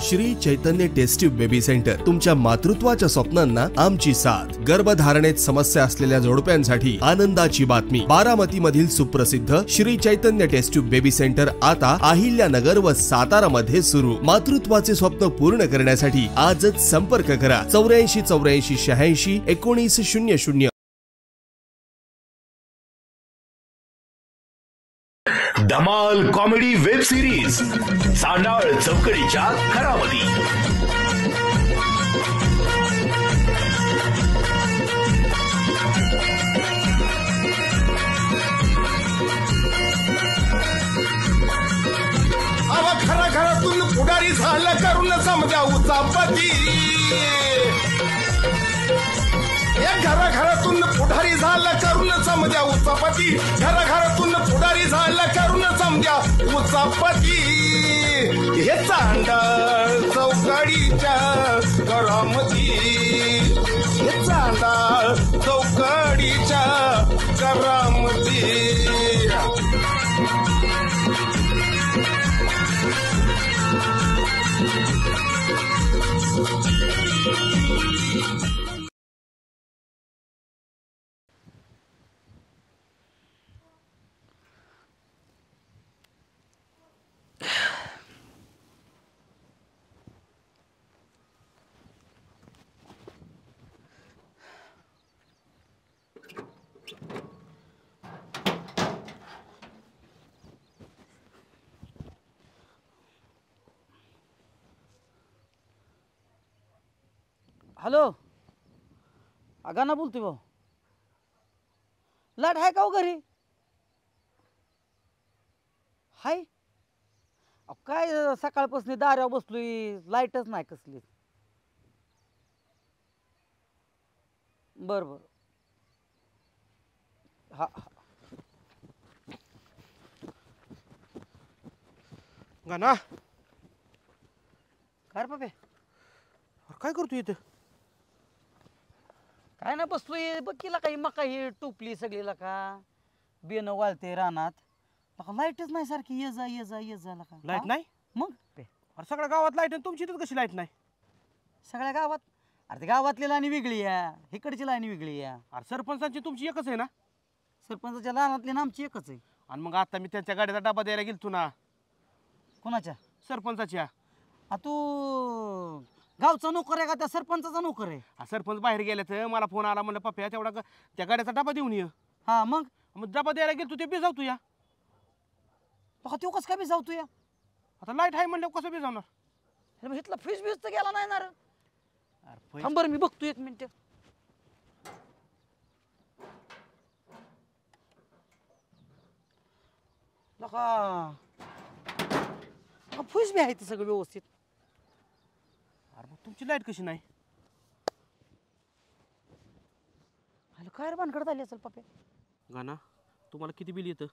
Shri Chaitanya tasty baby centre तुमच्या मातृत्वाच्या स्वप्नांना आमची साथ। गर्भधारणेत समस्या असलेल्या जोडप्यांसाठी आनंदाची बातमी। बारामती मधील सुप्रसिद्ध Shri Chaitanya tasty baby centre आता अहिल्यानगर व सातारा मध्ये सुरू। मातृत्वाचे स्वप्न पूर्ण करण्यासाठी आजच संपर्क करा 84 84 86 19 00। धमाल कॉमेडी वेब सिरीज सांडाळ चौकडीच्या घरामध्ये। खरा घरातून पुढारी झालं करून समजा उचापती। घराघरातून पुढारी झालं करून समजा उचापती। घराघरातून पुढारी झालं करून समजा उचापती। हे चांडाळ चौकडीच्या घरामध्ये, हे चांडाळ चौकडीच्या घरामध्ये। हॅलो, अगाना बोलतोय भाऊ। लाईट आहे का हो घरी? हाय काय सकाळपासून दारावर बसलोय, लाईटच नाही कसली। बर बर, हा गाना काय रे बाबे? काय करतोय इथं? काय ना बसलोय बघ की काही मका ही टोपली सगळी का बियाणं वाळते रानात। लाईटच नाही सारखी ये जा ये जा ये जा का लाईट नाही? मग अरे सगळ्या गावात लाईट आहे, तुमची इथं कशी लाईट नाही? सगळ्या गावात? अरे ते गावातली लाईन वेगळी आहे, इकडची लाईन वेगळी आहे। अरे सरपंचांची तुमची एकच आहे ना? सरपंचाच्या लहानातली ना आमची एकच आहे। आणि मग आता मी त्यांच्या गाडीचा डबा द्यायला गेलतो ना। कोणाच्या? सरपंचाच्या। तू गावचा नोकर आहे का त्या सरपंचाचा नोकर आहे? सरपंच बाहेर गेले तर मला फोन आला, म्हणलं पप्या तेवढा त्या गाड्याचा डबा देऊन ये। हा मग डबा द्यायला गेलतो ते भिजावतो या। तो कसं काय भिजावतो या? आता लाईट आहे म्हणलं कसं भिजावणार? इथला फ्रीज बीज तर गेला नाही ना रे। थांब बरं मी बघतो 1 मिनिट। फ्रीज बी आहे ते सगळं व्यवस्थित। अरे मग तुमची लाईट कशी नाही? काय रे भानगड झाली असेल पप्या? गाना तुम्हाला किती बिल येतं?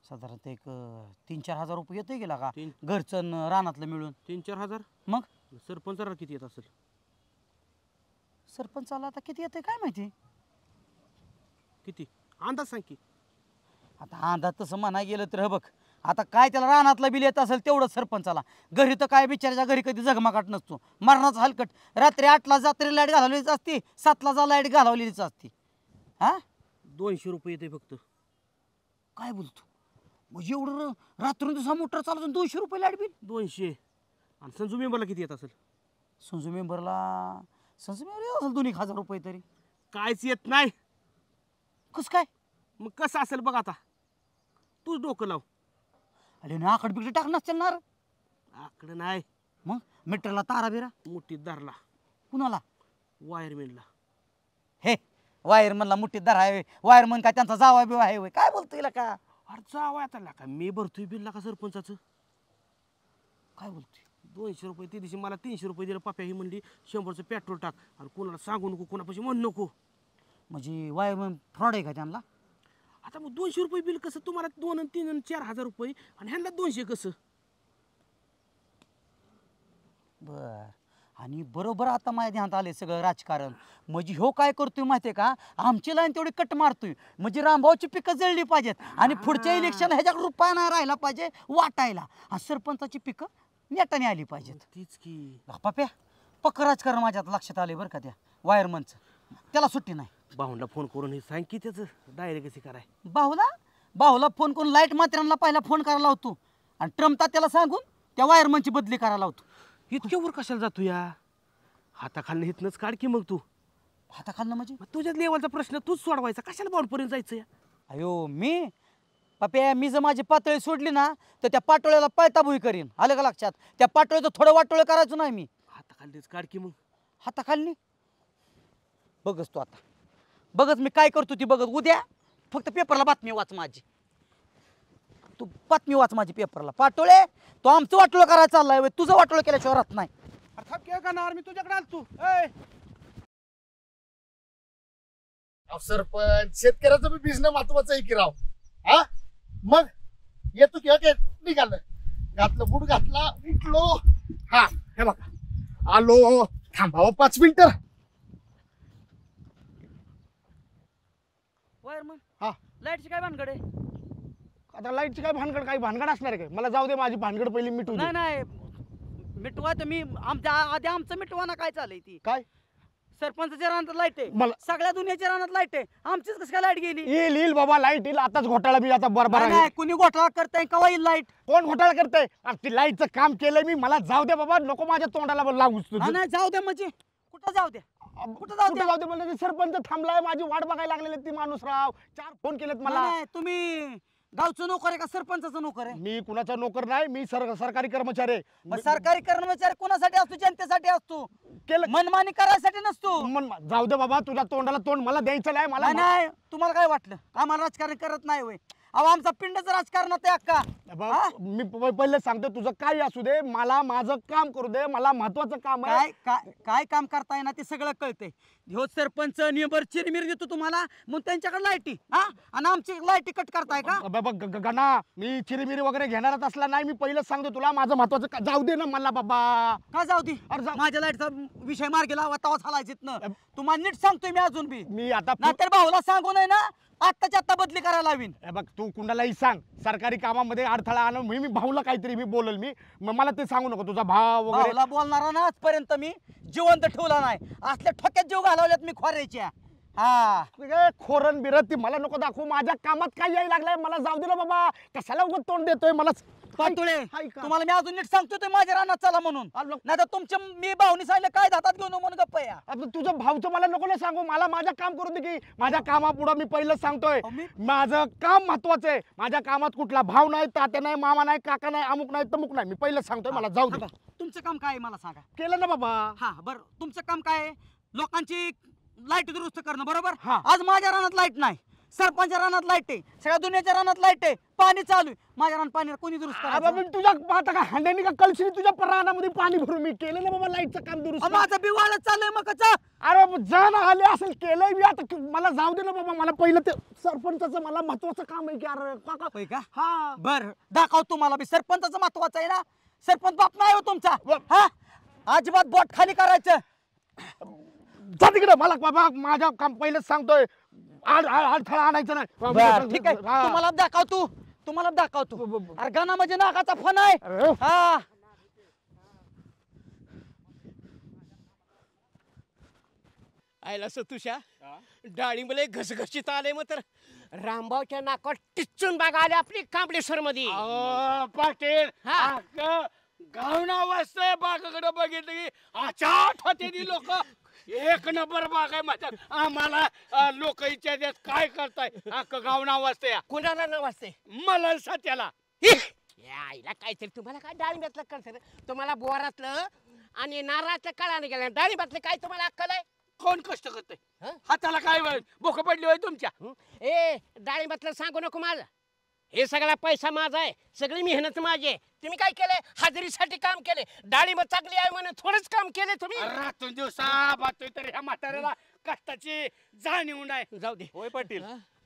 साधारणतः एक 3-4 हजार रुपये येतोय गेला का? 3 घरचं रानातलं मिळून 3-4 हजार? मग सरपंचाला किती येत असेल? सरपंचाला आता किती येतंय काय माहिती? किती अंदाज सांग की? आता अंदाज तसं म्हणाय गेलं तर हे बघ, आता काय त्याला रानातलं बिल येत असेल तेवढं सरपंचाला। घरी तर काय बिचाराच्या घरी कधी जगमागाट नसतो, मरणाचा हलकट। रात्री 8ला रात्री लाईट घालवलीच असती, 7ला जा लाईट घालवलेलीच असती। हा 200 रुपये येते फक्त। काय बोलतो? म्हणजे एवढं रात्री दिवसा मोटर चालवून 200 रुपये लाईट बिल? 200। आणि संजू मेंबरला किती येत असेल? संजू मेंबरला येत असेल 2-1 हजार रुपये तरी। कायच येत नाही? कसं काय? मग कसं असेल बघ, आता तूच डोकं लाव। अरे ना आकड बिकड टाक नसतील ना? आकडं नाही, मग मीटरला तारा बिरा मुठीत धरला। कुणाला? वायरमॅनला। हे वायरमनला मुठीत धर आहे? वायरमन काय त्यांचा जावा बिवा आहे? काय बोलतोय का? अरे जावा आता का मी भरतोय बिल का सरपंचाचं? काय बोलतोय? 200 रुपये ते दिवशी मला 300 रुपये दिले पप्या। ही म्हणली 100चं पेट्रोल टाक आणि कोणाला सांगू नको, कोणापाशी म्हणू नको। म्हणजे वायरमन फ्रॉड आहे का त्यांना? आता मग 200 रुपये बिल कसं तुम्हाला? 2 आणि 3 आणि 4 हजार रुपये आणि ह्यांना 200 कसं? बर आणि बरोबर आता माझ्या ध्यानात आले सगळं राजकारण। म्हणजे ह्यो काय करतोय माहितीये का? आमची लाईन तेवढी कट मारतोय म्हणजे रामभाऊची पिकं जळली पाहिजेत आणि पुढच्या इलेक्शन ह्याच्या रुपया नाही राहिला पाहिजे वाटायला। आणि सरपंचाची पिकं नेटाने आली पाहिजेत. तीच की पप्या पक्क राजकारण माझ्यात लक्षात आले बरं का त्या वायरमनचं. त्याला सुट्टी नाही. भाऊंना फोन करून हे सांग की त्याचं डायरेक्ट कशी कराय. बाहुला फोन करून लाईट मात्र्यांना पहिला फोन करायला लावतो आणि ट्रम्प त्याला सांगून त्या वायरमनची बदली करायला लावतो. इतक्या वर कशाला जातो या हाताखालनं हितनंच काढ की मग तू. हाताखालनं म्हणजे तुझ्याच लेवलचा प्रश्न तूच सोडवायचा कशाला बाउंडपर्यंत जायचं या. अयो मी पप्या मी जर माझी पातळी सोडली ना तर त्या पाटोळ्याला पळताभुई करीन. आलं का लक्षात. त्या पाटोळ्याचं थोडं वाटोळं करायचं नाही मी. हाताखालीच काढ की मग. हाताखाली बघच तू आता बघच मी काय करतो ती बघत. उद्या फक्त पेपरला बातमी वाच माझी. तू बातमी वाच माझी पेपरला. पाटोळे तो आमचं वाटोळं करायला चाललाय. तुझं वाटोळं केल्याशिवाय राहत नाही. मी तुझ्याकडे आलतो. सरपंच शेतकऱ्याचं बी बिझनेस महत्वाचं आहे की राव. हा मग येतो की ओके निघालं घातलं बूट घातला उठलो. हा हे बघा आलो. थांबावं 5 मिनिटं. वायरमन हा लाईटची काय भानगड आहे. आता लाईटची काय भानगड काही भानगड असणार आहे काय. मला जाऊ दे माझी भानगड पहिली मिटू दे. नाही मिटवा तर मी आमच्या आधी आमचं मिटवा ना. काय चाललंय ती काय सरपंचाच्या रानात लाईट आहे. मला सगळ्या दुनियाच्या रानात लाईट आहे. आमचीच कसं काय लाईट गेली. येईल बाबा लाईट येईल. आताच घोटाळा बी आता बरोबर आहे. नाही कुणी घोटाळा करताय कवा येईल लाईट. कोण घोटाळा करतंय. ती लाईटचं काम केलंय मी. मला जाऊ दे बाबा नको माझ्या तोंडाला लागूच तुझं. नाही जाऊ द्या म्हणजे कुठं जाऊ द्या. कुठं जाऊ दे म्हणजे सरपंच थांबलाय माझी वाट बघायला लागलेले ती माणूस राव. 4 फोन केलेत मला. नाही तुम्ही गावचं नोकर आहे का सरपंचाचं नोकर आहे. मी कुणाचा नोकर नाही. मी सरकारी कर्मचारी आहे. मग सरकारी कर्मचारी कोणासाठी असतो. जनतेसाठी असतो. केलं मनमानी करायसाठी नसतो. जाऊ दे बाबा तुझ्या तोंडाला तोंड मला द्यायचं नाही. मला नाही तुम्हाला काय वाटलं आम्हाला राजकारण करत नाही होय. अहो आमचा पिंडच राजकारणात आहे अक्का. मी पहिले सांगतो तुझं काही असू दे मला माझं काम करू दे. मला महत्वाचं काम आहे. काय काम करताय ना ते सगळं कळतंय. ह्यो सरपंच नियमर चिरमिर देतो तुम्हाला मग त्यांच्याकडे लाईटी आणि आमची लाईटी कट करताय का. गणा मी चिरीमिरी वगैरे घेणारच असला नाही. मी पहिलेच सांगतो तुला माझं महत्वाचं जाऊ दे ना मला बाबा. का जाऊ दे. माझ्या लाईटचा विषय मार्गी लावा तवाच हलायचेत ना. तुम्हाला नीट सांगतोय मी अजून बी. मी आता नाहीतर भाऊला सांगू नये ना आत्ताच्या आत्ता बदली करायला लावीन. बघ तू कुणालाही सांग सरकारी कामामध्ये अडथळा आणून मी भाऊला काहीतरी मी बोलल. मी मला ते सांगू नको तुझा भाव वगैरे. भाऊला बोलणारा ना आजपर्यंत मी जिवंत ठेवला नाही. असल्या ठोक्यात जीव घालवल्यात मी खोऱ्याच्या. हा खोरन बिरत ती मला नको दाखवू. माझ्या कामात काय यायला लागलंय मला जाऊ दे ना बाबा. कशाला उगत तोंड देतोय मला. पातुळे तुम्हाला मी अजून नीट सांगतोय तुम्ही माझ्या रानात चला म्हणून. नाही तर तुमच्या मी भाऊनी सांगितलं काय हातात घेऊन म्हणून गप्प या. तुझं भाऊचं मला नको ना सांगू. मला माझं काम करू दे की. माझ्या कामापुढे मी पहिलं सांगतोय माझं काम महत्वाचं आहे. माझ्या कामात कुठला भाव नाही तात्या नाही मामा नाही काका नाही अमुक नाही तमुक नाही. मी पहिलं सांगतोय मला जाऊ दे. तुमचं काम काय आहे मला सांगा. केलं ना बाबा. हा बरं तुमचं काम काय आहे. लोकांची लाईट दुरुस्त करणं बरोबर. हा. आज माझ्या रानात लाईट नाही. सरपंचच्या रानात लाईट आहे. सगळ्या दुनियाच्या रानात लाईट आहे. पाणी चालू आहे. माझ्या रानात पाणी कोणी दुरुस्त करायचं. तुझ्या आता का हांड्यानी का कलशीने तुझ्या रानामध्ये पाणी भरून मी केलं ना बाबा लाईटचं काम दुरुस्त. माझं बिवाळच चाललंय मग अरे जा ना आले असेल केलंय मी. आता मला जाऊ दे ना बाबा. मला पहिलं ते सरपंचाचं मला महत्वाचं काम आहे की. अरे काका का हा बर दाखव तुम्हाला बी. सरपंचाचं महत्वाचं आहे ना. सरपंच बाप नाही हो तुमचा. हा अजिबात बोट खाली करायचं. जा तिकडे. मला बाबा माझ्या काम पहिलेच सांगतोय अडथळा आणायचं नाही. ठीक आहे तुम्हाला दाखवतो. अरे गाणं म्हणजे नाकाचा फण आहे. हा आयला सतुशा डाळिंबले घसघशीत आले मग तर रामभाऊच्या नाकात टिचून बागा आले आपली कांबळेश्वर मध्ये. पाटील गावना वाजतंय बागाकडे बघितलं की आचाट होते ती लोक. एक नंबर बाग आहे माझ्या. आम्हाला लोक विचारतात काय करताय. अख्खं गाव नाव वाजतंय. कुणाला नाव वाजते. मला सत्याला आईला काहीतरी तुम्हाला काय डाळिंब्यातलं कळतं. तुम्हाला बोरातलं आणि नारळातलं कळाने गेलं. डाळिंब्यातलं काय तुम्हाला अक्कल आहे. कोण कष्ट करतंय. हाताला काय भोक पडली होय तुमच्या. ए डाळिंब्यातलं सांगू नको माझं. हे सगळा पैसा माझा आहे. सगळी मेहनत माझी आहे. तुम्ही काय केलंय हाजरीसाठी काम केले. डाळिंब चांगली आहे म्हणून थोडंच काम केले तुम्ही. रातून दिवसा बातोय तर ह्या म्हाताऱ्याला कष्टाची जाणीव नाही. जाऊ दे होय पाटील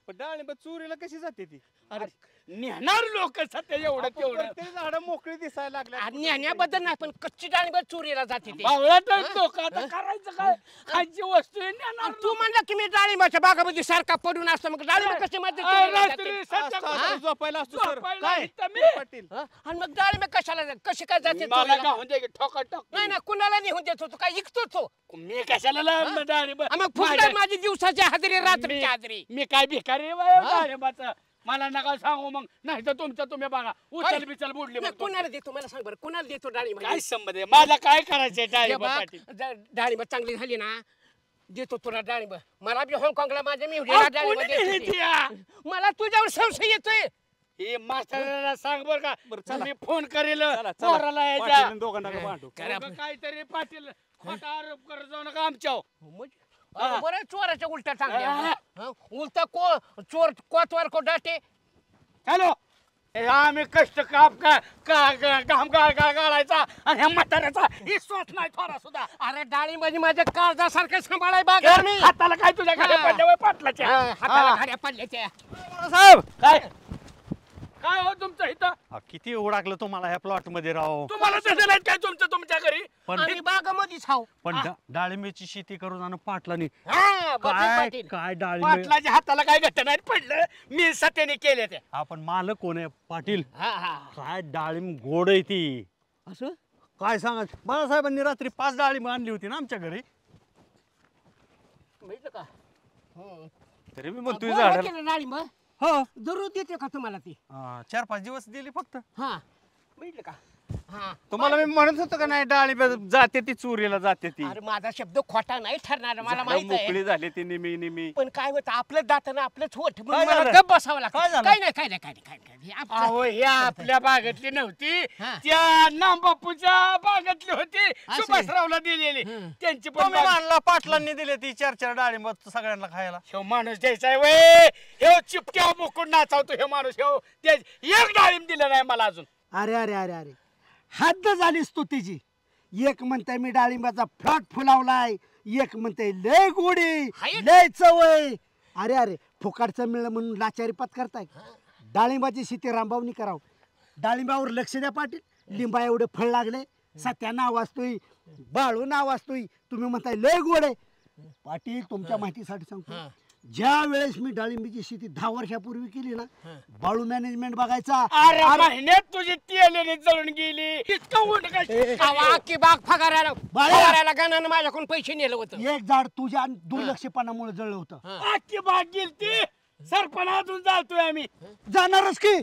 पण डाळिंब चोरीला कशी जाते ती. अरे नेणार लोक सध्या एवढं तेवढं झाड मोकळी दिसायला लागल्या. आणि नेण्याबद्दल नाही पण कच्ची डाळिंब चोरीला जाते ते. बावळात लोक आता करायचं काय खायची वस्तू आहे, नेणार आणि तू म्हणला की मी डाळिंबाच्या बागामध्ये सारखा पडून असतो मग डाळिंब कशी मध्ये चोरीला जाते? रात्री सध्या झोपायला असतो सर. झोपायला काय इथं मी पाटील हा? आणि मग डाळिंब कशाला कशी काय जाते मला चोरीला? गावून दे ठोका टाक नाही ना कुणाला नेऊन देतो तू काय ऐकतो तो मी कशाला लावलं डाळिंब? मग फुटणार माझी दिवसाची हाजरी रात्रीची हाजरी. मी काय भिकारी आहे बाया डाळिंबाचं? मला नका सांगू मग, नाही तर तुमचं तुम्ही बघा उचल बिचल बुडली नाही, मग कुणाला देतो मला सांग बरं कुणाला देतो डाळिंब? काय संबंध आहे? मला काय करायचंय डाळिंब पाटील? डाळिंब चांगली झाली ना देतो तुला डाळिंब. मला बी हाँगकाँगला माझ्या मी अहो, कोणी नेली ती या? मला तुझ्यावर संशय येतोय. हे मास्तराला सांग बर का, मी फोन करेल चला, चला. पोराला यायच्या. पाटील दोघांना भांडू. उगा काहीतरी पाटील खोटा आरोप करत जाऊ नका आमच्यावर. बरं चोराच्या उलटा चांगल्या उलटा चोर कोतवार को डाटे. हॅलो आम्ही कष्ट काप घाम गाळायचा आणि ह्या म्हाताऱ्याचा विश्वास नाही थोडा सुद्धा. अरे डाळिंबाजी माझ्या काळजासारखं सांभाळाय बाग मी. हाताला काय तुझ्या गाड्या हा. पडल्या पाटलाच्या? हाताला घड्या पडल्याच्या. साहेब काय काय हो तुमचं इथं? किती उडाकलं तुम्हाला ह्या प्लॉट मध्ये राव. तुम्हाला तसं नाही काय तुमचं तुमच्या घरी? पण आम्ही बागामध्येच हाव. पण डाळिंबीची शेती करून आणि पाटलानी हा, बघ काय पाटील. काय डाळिंब. पाटलाच्या हाताला काय घटना पडलं मी सत्याने केले ते. आपण मालक कोण आहे पाटील? हा, हा. काय डाळिंब गोड आहे ती. असं काय सांगा बाळासाहेबांनी रात्री 5 डाळिंब आणली होती ना आमच्या घरी. माहिती का? तरी मी म्हणतोय बरं झाड केलं डाळिंब. हो दररोज देते का तुम्हाला ती? 4-5 दिवस दिली फक्त. हा माहिती का? हा तुम्हाला मी म्हणत होतो का नाही डाळिंब जाते ती चोरीला जाते ती. अरे माझा शब्द खोटा नाही ठरणार मला झाडं माहित आहे. मोकळी झाली ती निमी. पण काय होतं आपलं दातानं आपलंच होत काय म्हणून मला झालं? गप बसावं लागतं. काय झालं? काय नाही काय नाही काय नाही काय नाही हे आपलं- अहो हे आपल्या बागेतली नव्हती, हा. त्या नामबापूच्या बागेतली होती, अशी? सुभाषरावला दिलेली. त्यांची पण तुम्ही बाग- मानला पाटलांनी दिले ती 4-4 डाळिंब सगळ्यांना खायला. ह्यो माणूस द्यायचा आहे वय, ह्यो चिपक्या बोकून नाचावतो ह्यो माणूस. ह्यो एक डाळिंब दिलं नाही मला अजून. अरे अरे अरे अरे हद्द झाली स्तुतीची. एक म्हणताय मी डाळिंबाचा फ्लॉट फुलावलाय, एक म्हणताय लय गोडी हाय. लय चवय. अरे अरे फुकाटचं मिळलं म्हणून लाचारी पत्करताय. डाळिंबाची शेती रामभाऊनी करावं. डाळिंबावर लक्ष द्या पाटील. लिंबा एवढे फळ लागले, सत्या नाव वाचतोय, बाळू नाव वाचतोय, तुम्ही म्हणताय लय गोड आहे. पाटील तुमच्या माहितीसाठी सांगतो, ज्या वेळेस मी डाळिंबीची शेती 10 वर्षापूर्वी केली ना, बाळू मॅनेजमेंट बघायचा. अरे महिन्यात तुझी तेलेली जळून गेली. इतकं उंड काय? अहो, अख्खी बाग फगारायला बाळा. फगारायला गाण्यानं माझ्याकडून पैसे नेलं होतं. एक झाड तुझ्या दुर्लक्षपणामुळे जळलं होतं. आजची बाग गेलती, सरपण अजून जातोय आम्ही. जाणारच की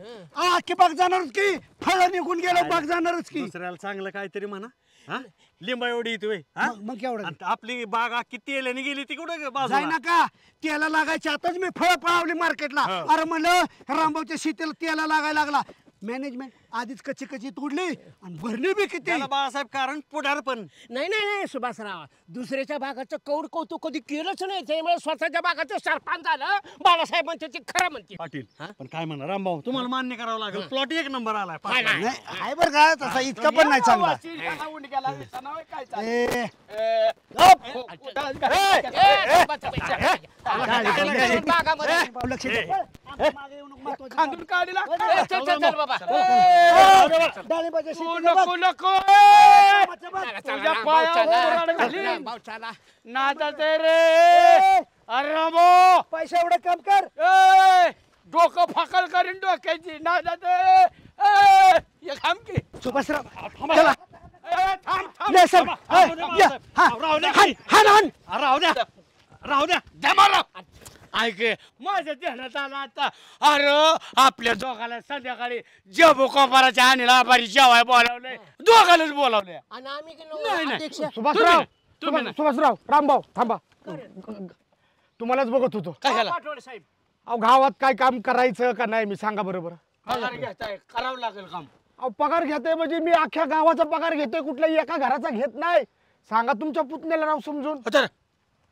आखी बाग जाणारच की, फळ निघून गेलं बाग जाणारच की. दुसऱ्याला चांगलं काहीतरी म्हणा. हा लिंबा एवढी येतोय. मग केवढं आणि आपली बाग अख्खी तेलाने गेली ती कुठं जाय बाजूला. ना का तेला लागायच्या आताच मी फळ पळावली मार्केटला. अरे म्हणलं रामभाऊच्या शेतीला तेला लागायला लागला. मॅनेजमेंट आधीच कच्ची कच्ची तोडली आणि भरली बी किती. त्याला बाळासाहेब कारण पुढार पण. नाही नाही नाही सुभाषराव, दुसऱ्याच्या बागाचं कौड कौतुक कधी केलंच नाही. त्यामुळे स्वतःच्या बागाचं सरपंच झालं. बाळासाहेब म्हणते ते खरं म्हणते. पाटील पण काय म्हणा रामभाऊ, तुम्हाला मान्य करावं लागेल. प्लॉट 1 नंबर आलाय. नाही, नाही. नाही आहे बरं का तसा इतका पण नाही चांगला. ह्याला उंड गेला, विसाना होय, काय चाललं? ए, बागामध्ये लक्ष दे. मागे येऊ नको, महत्वाचं काम. खांदून काढीला. चल चल चल बाबा. डाळिंबाच्या तू शेतीला बघ. नको नको तुझ्या पायावर घालीन. नादाचं रे. अरे रामो, पैसा एवढं काम कर. ए, डोकं फाकल करीन डोक्याची. नादाचं ये थांब की. सुभाषराव चला. थांब थांब. ये सर. या. हा. राहू द्या. हाण, हाण, हाण. राहू द्या राहू द्या. धमाला. ऐक माझ्या ध्यानात आलं आता. अरे आपल्या दोघाला संध्याकाळी जबू कोपाराच्या आणीला आभारी जेवाय बोलावलंय. दोघालाच बोलावलंय. आणि आम्ही नाही, नाही. अध्यक्ष सुभाषराव तुम्ही ना. सुभाषराव रामभाऊ थांबा. तुम्हालाच बघत होतो. कशाला? पाठवले साहेब. अहो गावात काय काम करायचं का नाही मी सांगा बरोबर. पगार घेताय, करावं लागेल काम. अहो पगार घेतोय म्हणजे मी अख्ख्या गावाचा पगार घेतोय, कुठल्याही एका घराचा घेत नाही. सांगा तुमच्या पुतण्याला राव समजून. तर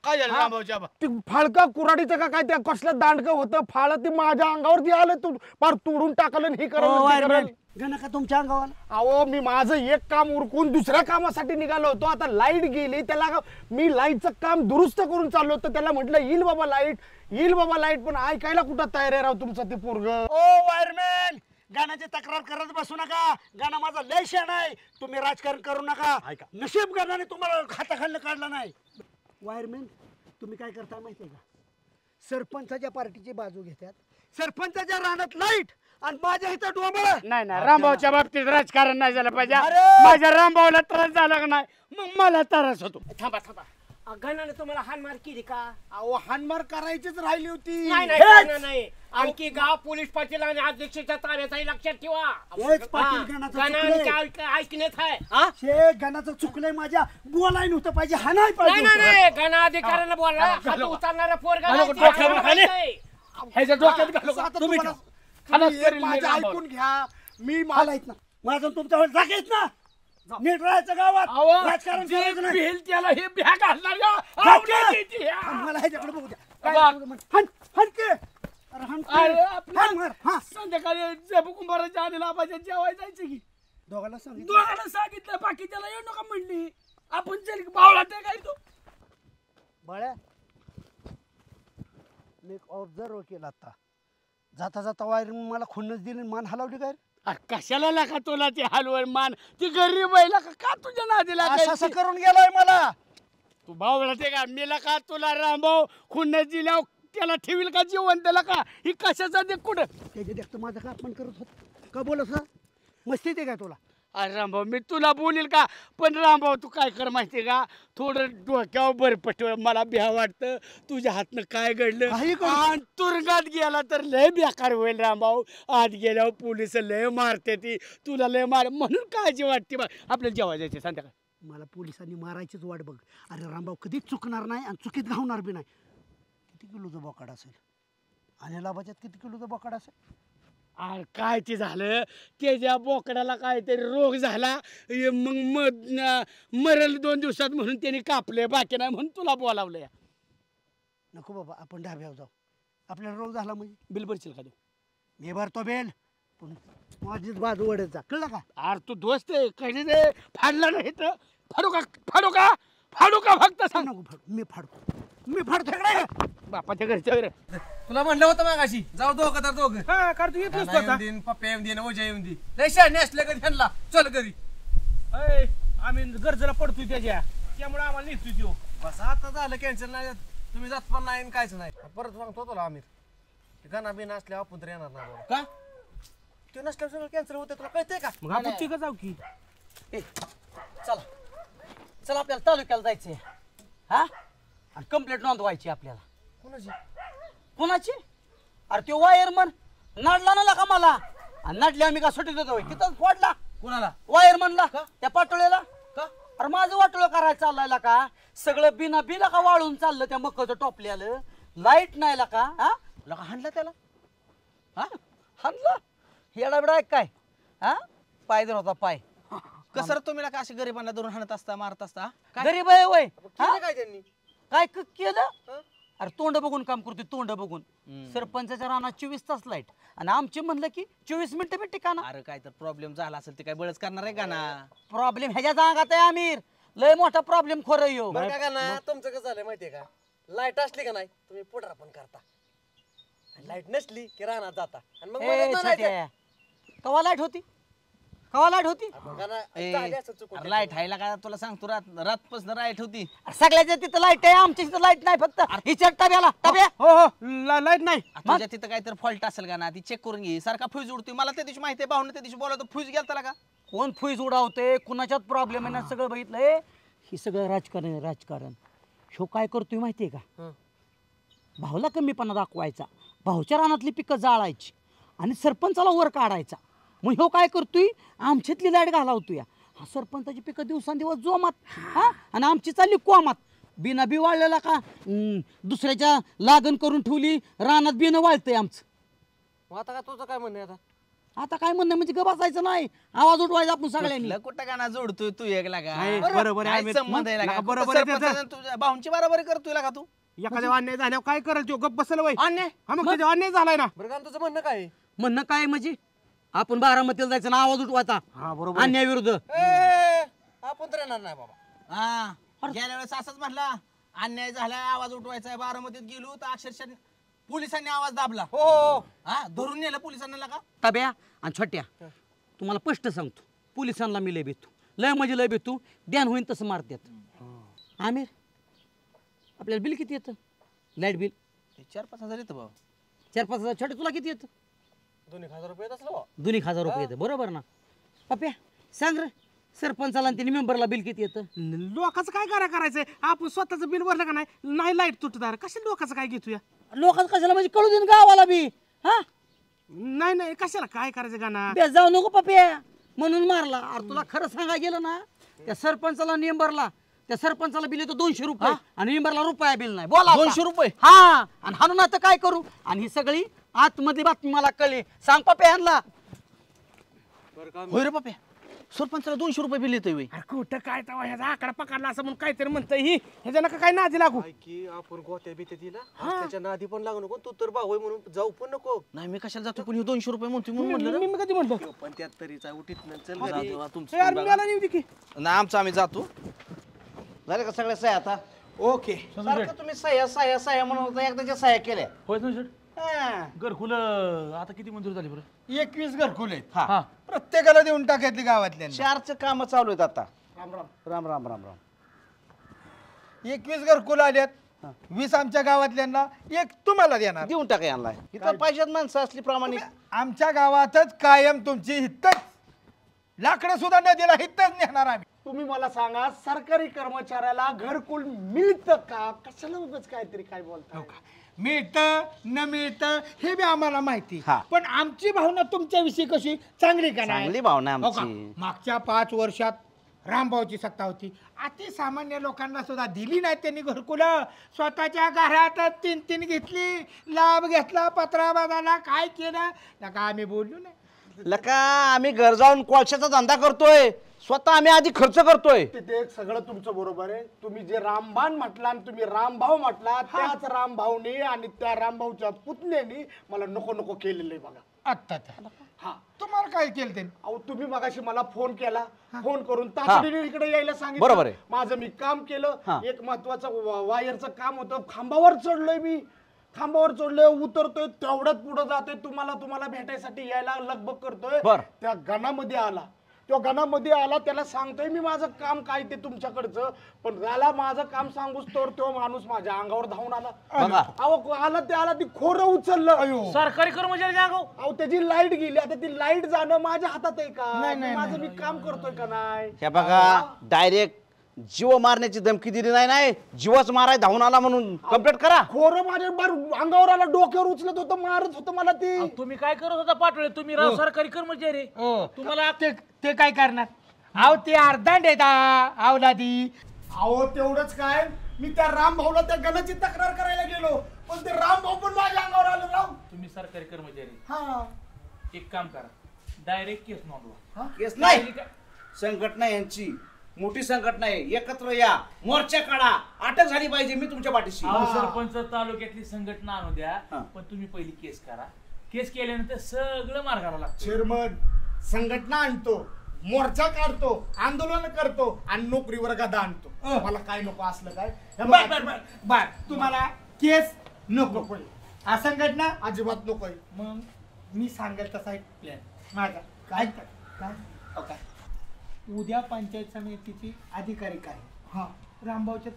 काय झालं रामभाऊच्या बा? ती फाळका कुराडीचं का काय त्या कसलं दांडकं होतं फाळ ती माझ्या अंगावरती आलं तू फार तोडून टाकलं आणि हे करल गणा का तुमच्या अंगावर अहो मी माझं एक काम उरकून दुसऱ्या कामासाठी निघालो होतो आता लाईट गेली त्याला मी लाईटचं काम दुरुस्त करून चाललो होतो त्याला म्हटलं येईल बाबा लाईट पण ऐकायला कुठं तयार आहे राव तुमचं ते पोरग ओ वायरमॅन गाण्याची तक्रार करत बसू नका गाणं माझा लय शान आहे तुम्ही राजकारण करू नका नशीब गाण्याने तुम्हाला हाताखालनं काढला नाही वायरमॅन तुम्ही काय करता माहितीये का सरपंचाच्या पार्टीची बाजू घेतात सरपंचाच्या रानात लाईट आणि माझ्या इथं डोंबळ नाही नाही रामभाऊच्या बाबतीत राजकारण नाही झालं पाहिजे. अरे! माझ्या रामभाऊला त्रास झाला का नाही मग मला त्रास होतो. थांबा गणाने तुम्हाला हानमार केली का अहो हानमार करायचीच राहिली होती. नाही आणखी गाव पोलीस पाटील आणि अध्यक्षाच्या ताब्यातही लक्षात ठेवा हेच पाटील गणाचं ऐकण्यात आहे शे गणाचं चुकलंय माझ्या बोलाय नव्हतं पाहिजे हा नाही पाहिजे नाही गणा अधिकाऱ्यानं बोला हात उचलणारा पोरगा ह्याच्या डोक्यात घालू का? आता तुम्ही तुम्हाला- खलास तुम्ही करील मी माझं रामभाऊ. ऐकून घ्या. मी मला येत ना माझं तुमच्या वेळेस जागा येत ना नीट राहायचं गावात अहो, राजकारण जे करायचं नाही भिल त्याला हे भ्या घालणार का? जाऊ आवडीची ती, दे. हा. मला ह्याच्याकडे बघू द्या बघ. हन के अरे हन के. अरे आपलं हन मार. हा संध्याकाळी जबू कुंभाराच्या आधीला आपण जेवायला जायचं की दोघांना सांगितलं दोघांना सांगितलं बाकीच्याला येऊ नका म्हणली आपण चल बावळा ते काय तू बाळ्या मी एक ऑब्झर्व केला आता जाता जाता वायर मला खुन्नस दिली आणि मान हलवली काय अरे कशाला लागा तुला ते हलवण मान ती गरीब आहे का तुझ्या नादीला असं असं करून गेलाय मला तू बावळा ते का मेला का तुला रामभाऊ खुन्नस दिल्या त्याला ठेवील का जीवन त्याला का ही कशाचा दे कुठं त्याच्या देखत माझा का अपमान करत होत का बोलत होता मस्ती ते काय तुला अरे रामभाऊ मी तुला बोलील का पण रामभाऊ तू काय कर माहितीये का थोडं डोक्यावर बरं पटव मला भ्या वाटतं तुझ्या हातनं काय घडलं काही करू. आणि तुरुंगात गेला तर लय बेकार होईल रामभाऊ आत गेल्यावर पोलिस लय मारते ती तुला लय मार म्हणून काळजी वाटते बा आपल्याला जेव्हा जायचे संध्याकाळ मला पोलिसांनी मारायचीच वाट बघ अरे रामभाऊ कधीच चुकणार नाही आणि चुकीत घावणार बी नाही किती किलोचं बोकाड असेल आणि लाभाच्यात किती किलोचं बोकाड असेल अरे काय ते झालं त्याच्या बोकडाला काहीतरी रोग झाला मग मरल 2 दिवसात म्हणून त्याने कापले बाकी नाही म्हणून तुला बोलावलंय नको बाबा आपण ढाब्यावर जाऊ आपल्याला रोग झाला म्हणजे बिल भरशील का तू मी भरतो बेल पण माझीच बाजू वडत जा कळलं का अरे तू दोस्त आहे कधी रे फाडला नाही तर फाडू का फक्त सांग नको फाडू मी फाडतो इकडे. बापाच्या घरच्या रे तुला म्हणलं होतं मागाशी जाऊ दोघं तर दोघं हा कर तू येतोस नाना येऊन देईन पप्पा येऊन देईन ओजा येऊन दे लय शाने असले कधी ह्यांना चल घरी आम्ही गरजेला पडतोय त्याच्या त्यामुळे आम्हाला निघतोय तो बस आता झालं कॅन्सल नाही तुम्ही जात पण नाही आणि कायच नाही परत सांगतो तुला आमिर गाणा बिना असल्या आपण तर येणार नाही का ते नसल्यावर सगळं कॅन्सल होते तुला कळतंय का मग आपण तिघं जाऊ की चला चला आपल्याला तालुक्याला जायचंय हा आणि कंप्लेंट नोंदवायची आपल्याला कोणाची कोणाची अरे तो वायरमन नडला ना का मला आणि नडले आम्ही का सुट्टी देतो तिथं फोडला कोणाला वायरमनला त्या पाटोळ्याला का अरे माझं वाटोळं करायला चाललाय का सगळं बिना का वाळून चाललं त्या मकचं टोपल्याला लाईट नाही का हा लका हाणलं त्याला हा हाणलं येडा बिडा काय हा पाय धर होता पाय कसं तुम्ही का असे गरिबांना धरून हाणत असता मारत असता गरीब आहे वय केलं काय त्यांनी काय केलं अरे तोंड बघून काम करतोय तोंड बघून सरपंचाच्या रानात 24 तास लाईट आणि आमचे म्हणलं की 24 मिनिटं बी ठिकाणा अरे काय तर प्रॉब्लेम झाला असेल ते काय बळच करणार आहे का ना प्रॉब्लेम ह्याच्या जागात आहे आमिर लय मोठा प्रॉब्लेम खरं येऊ बरं का ना तुमचं कसं झालंय माहितीये का लाईट असली का नाही तुम्ही पुढार पण करता लाईट नसली की रानात जाता आणि मग मदत नाही करायचं. कवा लाईट होती कवा लाईट होती बघा ना, झाली असं चुकून. लाईट हायला का तुला सांगतो रातपासून लाईट होती सगळ्याच्या तिथं लाईट आहे आमच्या तिथं लाईट नाही फक्त हिच्या टब्याला टब्या हो हो लाईट नाही तुझ्या तिथं काहीतरी फॉल्ट असेल का ना ती चेक करून घे सारखा फ्यूज उडतोय मला त्या दिवशी माहिती आहे भाऊन त्या दिवशी बोलतो फ्यूज गेला त्याला का कोण फुईज उडावते कुणाच्यात प्रॉब्लेम आहे ना सगळं बघितलंय हे सगळं राजकारण आहे राजकारण ह्यो काय करतोय माहितीये का भाऊला कमीपणा दाखवायचा भाऊच्या रानातली पिकं जाळायची आणि सरपंचाला वर काढायचा मग ह्यो काय करतोय आमच्यातली लाईट घालावतोय हा सरपंचाची पिकं दिवसांदिवस जोमात हा आणि आमची चालली कोमात बिना बी वाळलेला का दुसऱ्याच्या लागण करून ठेवली रानात बिनं वाळतंय आमचं मग आता का तुझं काय म्हणणं आहे आता आता काय म्हणणं म्हणजे गप बसायचं नाही, आवाज उठवायचा आपण सगळ्यांनी. कुठलं कुठं गाणं जोडतोय तू एकला का नाही, बरोबर आहे, काय संबंध आहे लागा? बरोबर आहे सरपंच त्याचं. आणि तुझ्या भाऊंची बरोबरी करतोय लागा तू. एखाद्या अन्याय झाल्यावर काय करेल तो? गप बसल वय. अन्याय हा मग त्याचा अन्याय झालाय ना. बरं का तुझं म्हणणं काय आहे? म्हणणं काय म्हणजे आपण बारामतीला जायचं ना, आवाज उठवायचा हा बरोबर आहे. अन्यायाविरुद्ध. आपण तर येणार नाही बाबा. हा गेल्या वेळेस असंच म्हटला, अन्याय झाला आवाज उठवायचा आहे. बारामतीत गेलो तर अक्षरशः पोलिसांनी आवाज दाबला. हो हा धरून नेलं पोलिसांना लागा. ताब्या आणि छोट्या, तुम्हाला स्पष्ट सांगतो, पोलिसांना मी लय भेटतो, लय म्हणजे लय भेटतो, ध्यान होईन तसं मारतात. आमिर, आपल्याला बिल किती येतं लाईट बिल? 4-5 हजार येतं भाऊ. 4-5 हजार. छोटे तुला किती येतं? 2,000 रुपये येत असलं. 2,000 रुपये येतं, बरोबर ना? पप्या सांग रे, सरपंचाला आणि त्यांनी मेंबरला बिल किती येतं? लोकांचं काय करायचंय? आपण स्वतःचं बिल भरलं का नाही लाईट तुटणार कशा लोकांचं काय घेतो या? लोकांचं कशाला म्हणजे कळू दे ना गावाला बी. हा नाही कशाला काय करायचं गाणं? बेस जाऊ नको पप्या, म्हणून मारला. अरे तुला खरं सांगायला गेलं ना, त्या सरपंचाला मेंबरला, त्या सरपंचाला बिल येतो 200 रुपये आणि मेंबरला रुपया बिल नाही. बोला 200 रुपये? हा, आणि हाणून आता काय करू? आणि ही सगळी आतमध्ये बातमी मला कळली. सांग पप्या यांना. होय रे पप्या, सरपंचाला 200 रुपये बिल येतोय. अरे कुठं काय तवा ह्याचा आकडा पकडला असं म्हणून काहीतरी म्हणतंय ही. ह्याच्या नका काय नादी लागू. की आपण गोत्या बित्या दिला त्याच्या नादी पण लागू नको. तू तर भाऊ आहे म्हणून जाऊ पण नको. नाही मी कशाला जातो, पण 200 रुपये म्हणतोय म्हणून म्हटलं रे. मी कधी म्हणतो? पण त्यात तरीचा उठीत चल जाऊ घरी. दे, तुमचं यार तुम्ही मला बघा. नाही होती की. नाही आमचं आम्ही जातो. झाले का सगळ्या सह्या आता? ओके. सारखं तुम्ही सह्या म्हणून होता, एकदाच्या सह्या केल्या. होय ना शेट? घरकुल आता किती मंजूर झाली बरं? 21 घरकुल आहेत. हा प्रत्येकाला देऊन टाकायतली गावातल्या. 4चं काम चालू आहेत आता. राम राम. राम राम राम राम. 21 घरकुल आल्यात. 20 आमच्या गावातल्यांना, 1 तुम्हाला देणार. देऊन टाका यांना. इथं पाहिजेत माणसं असली प्रामाणिक. आमच्या गावातच कायम तुमची हितच, लाकडं सुद्धा नदीला हितच नेणार आम्ही. तुम्ही मला सांगा, सरकारी कर्मचाऱ्याला घरकुल मिळतं का? कशाला उगाच काहीतरी काय बोलता? मिळतं न मिळतं हे बी आम्हाला माहिती, हा. पण आमची भावना तुमच्याविषयी कशी चांगली का नाही? चांगली भावना हो का? आमची. मागच्या 5 वर्षात रामभाऊची सत्ता होती. अति सामान्य लोकांना सुद्धा दिली नाही त्यांनी घरकुलं. स्वतःच्या घरात 3-3 घेतली, लाभ घेतला, पत्रा बदलला, काय केलं नका आम्ही बोललो नाही. लका आम्ही घर जाऊन कोळशाचा धंदा करतोय, स्वतः आम्ही आधी खर्च करतोय. ते सगळं तुमचं बरोबर आहे. तुम्ही जे रामबाण म्हटला आणि तुम्ही रामभाऊ म्हटला, त्याच रामभाऊनी आणि त्या रामभाऊच्या पुतण्यानी मला नको नको केलेलं आहे बघा. आता हा तुम्हाला काय केलं ते? अहो तुम्ही मगाशी मला फोन केला, फोन करून तातडीने इकडे यायला सांगितलं. बरोबर आहे. माझं मी काम केलं. हा. एक महत्वाचं वायरचं काम होतं. खांबावर चढलोय मी, खांबावर चढलोय, उतरतोय, तेवढ्यात पुढे जातोय, तुम्हाला भेटायसाठी यायला लगबग करतोय. बर. त्या गणामध्ये आला, तो गणामध्ये आला, त्याला सांगतोय मी माझं काम काय ते तुमच्याकडचं, पण झाला माझं काम सांगूच तर तो माणूस माझ्या अंगावर धावून आला. बघा. अहो आला ते आला, ती खोरं उचललं. सरकारी कर्मचारी अहो त्याची लाईट गेली. आता ती लाईट जाणं माझ्या हातात आहे का? माझं मी काम करतोय का नाही? हे बघा, डायरेक्ट जीव मारण्याची धमकी दिली नाही, जीवच माराय धावून आला म्हणून कंप्लेंट करा. खोरं माझ्या अंगावर आला, डोक्यावर उचलत होतं, मारत होतं मला ती. तुम्ही काय करत होता पाठवले? तुम्ही राव सरकारी कर्मचारी. तुम्हाला ते काय करणार? अहो ते अर्धांड येत अवलादी. अहो तेवढंच काय, मी त्या रामभाऊला त्या गणाची तक्रार करायला गेलो, पण ते रामभाऊ पण माझ्या अंगावर आलं राव. तुम्ही सरकारी कर्मचारी, हा एक काम करा, डायरेक्ट केस नोंदवा. केस नाही, संघटना यांची मोठी संघटना आहे, एकत्र या, मोर्चा काढा, अटक झाली पाहिजे. मी तुमच्या पाठीशी. अहो, सरपंच तालुक्यातली संघटना आणू द्या, हा. पण तुम्ही पहिली केस करा. केस केल्यानंतर सगळं मार्गाला लागतं. चेअरमन संघटना आणतो, मोर्चा काढतो, आंदोलन करतो आणि नोकरीवर गदा आणतो. मला काय नको असलं काय? बर तुम्हाला केस नको, संघटना अजिबात नकोय. मग मी सांगेल तसा एक प्लॅन माझा. काय काय उद्या पंचायत समितीची अधिकारी काय रामभाऊच्या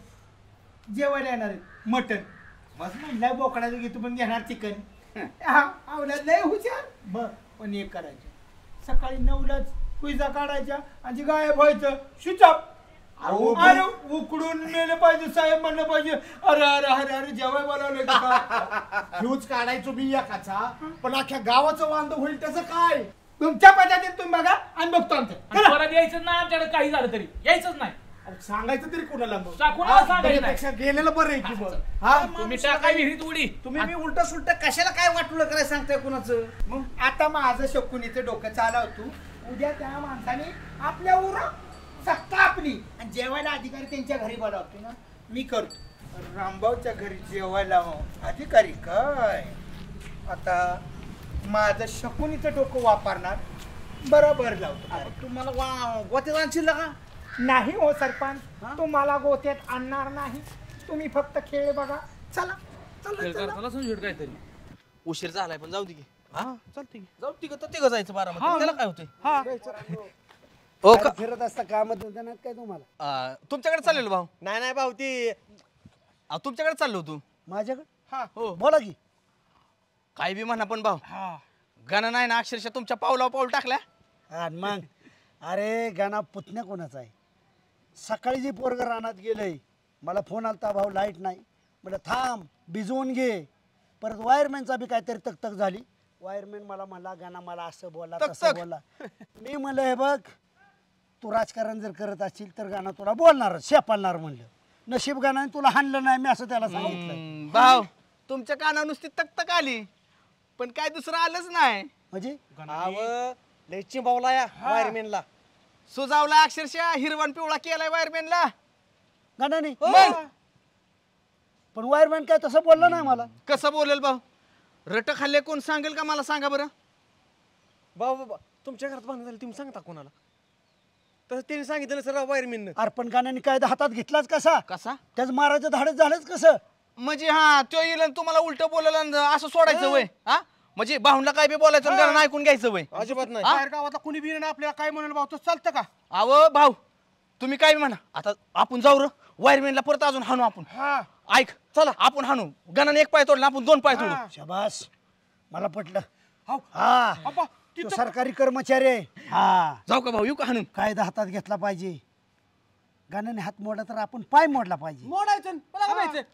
जेवायला येणार आहेत, मटन. मग म्हणलं बोकडाचं घेतो पण घेणार चिकन. आवल्यात लय हुशार. बर, पण एक करायचं, सकाळी 9लाच कुईजा काढायच्या आणि गायब व्हायचं. स्विचअप. अरे उकडून मेले पाहिजे साहेब, म्हणलं पाहिजे अरे अरे अरे अरे जेवाय बोलावलं का? फ्यूज काढायचो मी एकाचा, पण अख्ख्या गावाचं वांद होईल त्याचं काय? तुमच्या पद्धतीत तुम्ही बघा आणि बघतो आमचं. आणि परत यायचं नाही आमच्याकडे, काही झालं तरी यायचंच नाही. सांगायचं तरी कोणाला मग कोणाला सांगायचं नाही. त्यापेक्षा गेलेलं बरं आहे की मग हा तुम्ही टाका विहिरीत उडी. तुम्ही उलट सुलट कशाला काय वाटलं करायला सांगताय कुणाचं? मग आता माझं शकुनीचं डोकं चालवतो. उद्या त्या माणसाने आपल्या उरा सक्का आपली आणि जेवायला अधिकारी त्यांच्या घरी बोलावतो ना, मी करतो. रामभाऊच्या घरी जेवायला अधिकारी काय? आता माझं शकुनीचं डोकं वापरणार, बरोबर लावतो. तुम्हाला गोत्यात आणशील का? नाही हो सरपंच, तुम्हाला गोत्यात आणणार नाही. तुम्ही फक्त खेळ बघा. चला चला चला. समजून काहीतरी उशीर झालाय पण जाऊ दे की. हा चालतंय, जाऊ तिघं जायचं बारामती. त्याला काय होतंय? हो का फिरत असता कामात काय तुम्हाला? तुमच्याकडे चाललेलो भाऊ. नाही भाऊ ती तुमच्याकडे चाललो तू. माझ्याकडे हो बोला की. काय बी म्हणा पण भाऊ गाणं नाही ना अक्षरशः तुमच्या पावलावर पाऊल टाकल्या. आणि मग अरे गाणा पुतण्या कोणाचा आहे? सकाळी जी पोरग रानात गेलंय, मला फोन आलता भाऊ लाईट नाही. म्हटलं थांब भिजवून घे. परत वायरमॅनचा बी काहीतरी तकतक झाली. वायरमॅन मला म्हणला गाणा मला असं बोला तसं बोला. मी म्हणलं हे बघ तू राजकारण जर करत असशील तर गाणं तुला बोलणार शेपालणार म्हणलं. नशीब गाणं तुला हाणलं नाही मी असं त्याला सांगितलं. भाऊ तुमच्या कानावर नुसती तक आली पण काय दुसरं आलंच नाही. म्हणजे लय चिंबावला या वायरमॅनला. सुजावला अक्षरशः हिरवण पिवळा केलाय वायरमॅनला गाणं नाही. पण वायरमॅन काय तसं बोललं नाही मला. कसं बोलेल भाऊ? रट खाल्ले कोण सांगेल का मला सांगा बरं. बाबा तुमच्या घरात भांडण झालं तुम्ही सांगता कोणाला? तसं त्यांनी सांगितलं सर वायरमॅन. अर्पण गाण्याने कायदा हातात घेतलाच कसा? कसा त्याच मारायचं धाडच झालंच कसं? म्हणजे हा तो येईल आणि तुम्हाला उलट बोलायला असं सोडायचं वय? हा म्हणजे भाऊंला काय बी बोलायचं आणि गाणं ऐकून घ्यायचं वय? अजिबात नाही. बाहेर गावातला कुणी बी आपल्याला काय म्हणाल भाऊ, तसं चालतं का? अहो भाऊ तुम्ही काय बी म्हणा, आता आपण जाऊ र वायरमॅनला परत अजून हाणू आपण. ऐक चला आपण हाणू. गाण्याने एक पाय तोडला आपण 2 पाय तोडू. शाबास मला पटलं. हा तो सरकारी कर्मचारी आहे. हा जाऊ का भाऊ? येऊ का हाणून? कायदा हातात घेतला पाहिजे. गाण्याने हात मोडला तर आपण पाय मोडला पाहिजे. मोडायचं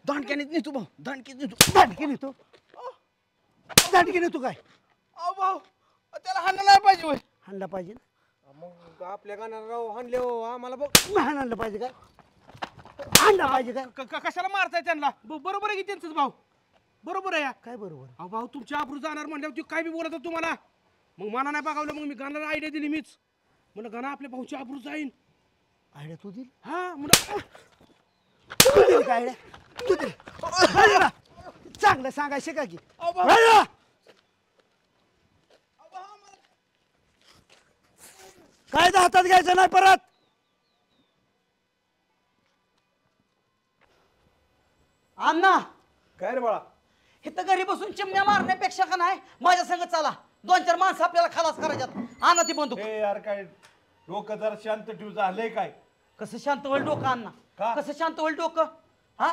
दांडक्याने नेतो भाऊ, दांडकीत नेतो. दांडकी नेतो दांडकी नेतो काय? अहो भाऊ त्याला हाणलं नाही पाहिजे वय. हाणला पाहिजे ना. मग आपल्या गाण्याला राव हाणले हो आम्हाला बघ. हाणलं पाहिजे काय? हाणला पाहिजे काय? कशाला मारताय त्यांना? बरोबर आहे की त्यांचंच भाऊ, बरोबर आहे. काय बरोबर? अहो भाऊ तुमची आबरू जाणार म्हणल्यावर काय बी बोलत तुम्हाला. मग मला नाही बघावलं, मग मी गाण्याला आयडिया दिली मीच. म्हणलं गाणं आपल्या भाऊची आबरू जाईन. आयडिया तू दिली? हा म्हणलं तू दिली काय आयडिया? तू दिली. चांगलं सांगायचे का की? कायदा हातात घ्यायचा नाही परत. अण्णा काय रे बाळा? इथं घरी बसून चिमण्या मारण्यापेक्षा का नाही माझ्या संग चला. 2-4 माणसं आपल्याला खलास करायच्यात. आणा ती बंदूक. यार काय डोकं जरा शांत ठेव. झालंय काय? कसं शांत होईल डोकं अण्णा? का? कसं शांत होईल डोकं? हा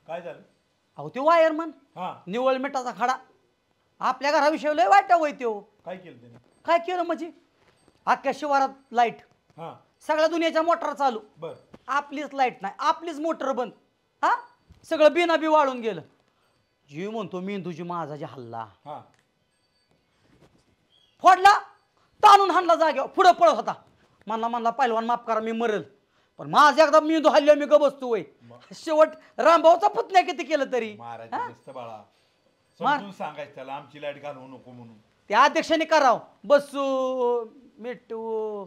काय झालं? अहो ते वायरमन हा निवळ मिठाचा खडा आपल्या घराविषयी लय वाईट होय त्यो. काय केलं त्याने? काय केलं म्हणजे अख्ख्या शिवारात लाईट, हा सगळ्या दुनियाच्या मोटर चालू, बर आपलीच लाईट नाही, आपलीच मोटर बंद. हा सगळं बिना बी वाळून गेलं. जी म्हणतो मेंदूची माझा हल्ला हा फोडला, ताणून हाणला जाग्यावर. पुढं पळत होता. म्हणला पहिलवान माफ करा मी मरेल. पण माझ्या एकदा मेंदू हल्ल्या मी गबसतो वय. शेवट रामभाऊचा पुतण्या किती केलं तरी महाराज दिसतं बाळा. समजून सांगायचं त्याला आमची लाईट घालवू नको म्हणून. त्या अध्यक्षाने करावं. बसू मिटू.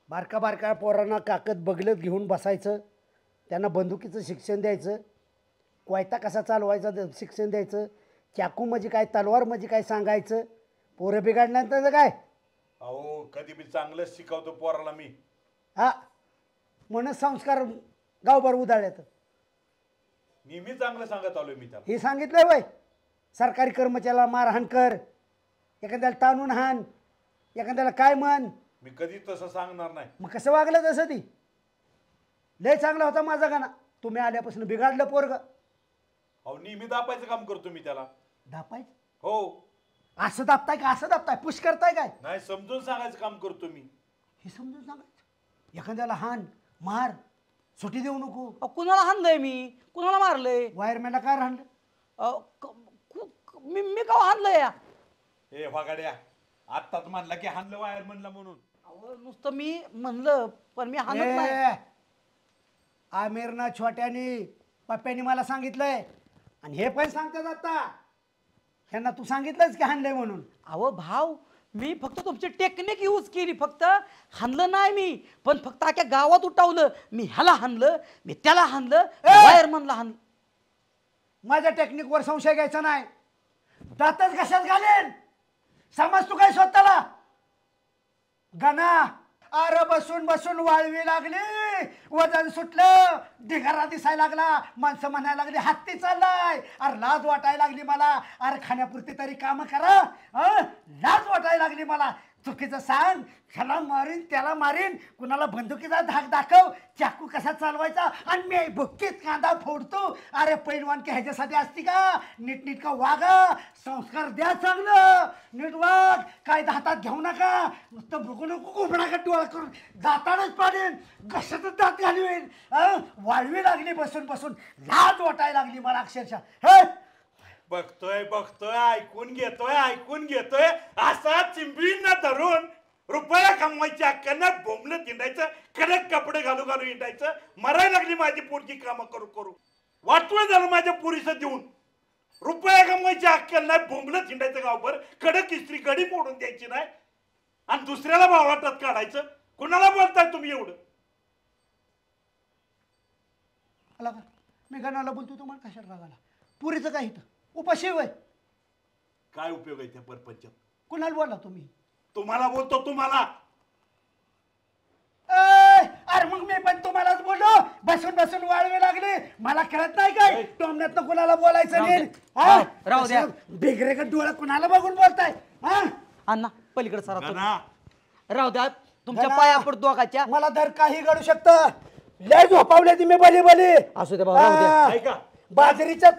बारका बारका पोरांना काकत बगलत घेऊन बसायचं. त्यांना बंदुकीचं शिक्षण द्यायचं. कोयता कसा चालवायचा शिक्षण द्यायचं. चाकू म्हणजे काय, तलवार म्हणजे काय सांगायचं. पोरं बिघडल्यानंतर काय? अहो कधी बी चांगलंच शिकवतो पोराला मी. हा म्हणून संस्कार गावभर उधाळ्यात. नेहमी चांगलं सांगत आलोय मी त्याला. हे सांगितलंय वय सरकारी कर्मचाऱ्याला मारहाण कर, एखाद्याला ताणून हाण, एखाद्याला काय म्हण. मी कधी तसं सांगणार नाही. मग कसं वागलं तसं ती? लय चांगला होता माझा गाणा. तुम्ही आल्यापासून बिघाडलं पोरग. अहो नेहमी दापायचं काम करतो मी त्याला. दापायचं? हो. असं दाबताय का असं दाबताय? पुश करताय काय? नाही समजून सांगायचं काम करतो मी. हे समजून सांगायचं. एखाद्याला हाण मार, सुट्टी देऊ नको. कुणाला हाणलंय मी? कुणाला मारलंय? वायरमॅनला काय हाणलं? मी का हाणलंय या? ए वागाड्या आत्ताच म्हणला की हाणलं वायर म्हणला म्हणून. नुसतं मी म्हणलं पण मी हाणत नाही. आमिरनं छोट्यानी पप्प्यानी मला सांगितलंय आणि हे पण सांगतात आता ह्यांना तू सांगितलंच की हाणलंय म्हणून. अहो भाव मी फक्त तुमची टेक्निक यूज केली, फक्त हाणलं नाही मी, पण फक्त अख्या गावात उठवलं. मी ह्याला हाणलं, मी त्याला हाणलं, वायरमनला हाणलं. माझ्या टेक्निकवर संशय घ्यायचा नाही. दातच कशात घालेन समज तू काय स्वतःला. गणा अरे बसून बसून वाळवी लागली, वजन सुटलं, ढिगारा दिसायला लागला, माणसं म्हणायला लागली हत्ती चाललाय. अरे लाज वाटायला लागली मला. अरे खाण्यापुरती तरी काम करा. लाज वाटायला लागली मला. चुकीचं सांग, ह्याला मारीन त्याला मारीन, कुणाला बंदुकीचा धाक दाखव, चाकू कसा चालवायचा, आणि मी भुक्कीत कांदा फोडतो. अरे पैलवान की ह्याच्यासाठी असती का. नीटनीटका वागा, संस्कार द्या, चांगलं नीट वाग, काय हातात घेऊ नका. नुसतं बघू नको कोपडा का डोळा करून दातानच पाडेन, कशातच दात घालवेन. वाळवी लागली बसून बसून, लाज वाटायला लागली मला अक्षरशः. हे बघतोय बघतोय ऐकून घेतोय असा चिंबींना धरून रुपया कमवायच्या अक्कांना बोंबलं हिंडायचं, कडक कपडे घालू घालू हिंडायचं. मरायला लागली माझी पोरगी कामं करू करू. वाटवं झालं माझ्या पोरीचं देऊन. रुपया कमवायच्या अक्कांना बोंबलं हिंडायचं गावभर, कडक इस्त्री गडी मोडून द्यायची नाही आणि दुसऱ्याला भावाटात काढायचं. कुणाला बोलताय तुम्ही एवढं. आला का मी गणाला बोलतो तुम्हाला कशाला रागाला. पुरीचं काय इथं उपाशी वय काय उपयोग आहे त्या परपंचात. कुणाला बोला तुम्ही. तुम्हाला बोलतो तुम्हाला. अरे मग मी पण तुम्हालाच बोललो. बसून बसून वाळवे लागले मला कळत नाही काय. टोमण्यात कुणाला बोलायचं नाही. राहू द्या. बेगरे का डोळा कुणाला बघून बोलताय. अण्णा पलीकडे सरा. राहू द्या तुमच्या पाया पड दोघाच्या. मला धर काही घडू शकतं. लय झोपावले ती मी भले भले. असू द्या राहू द्या. ऐका बाजरीच्या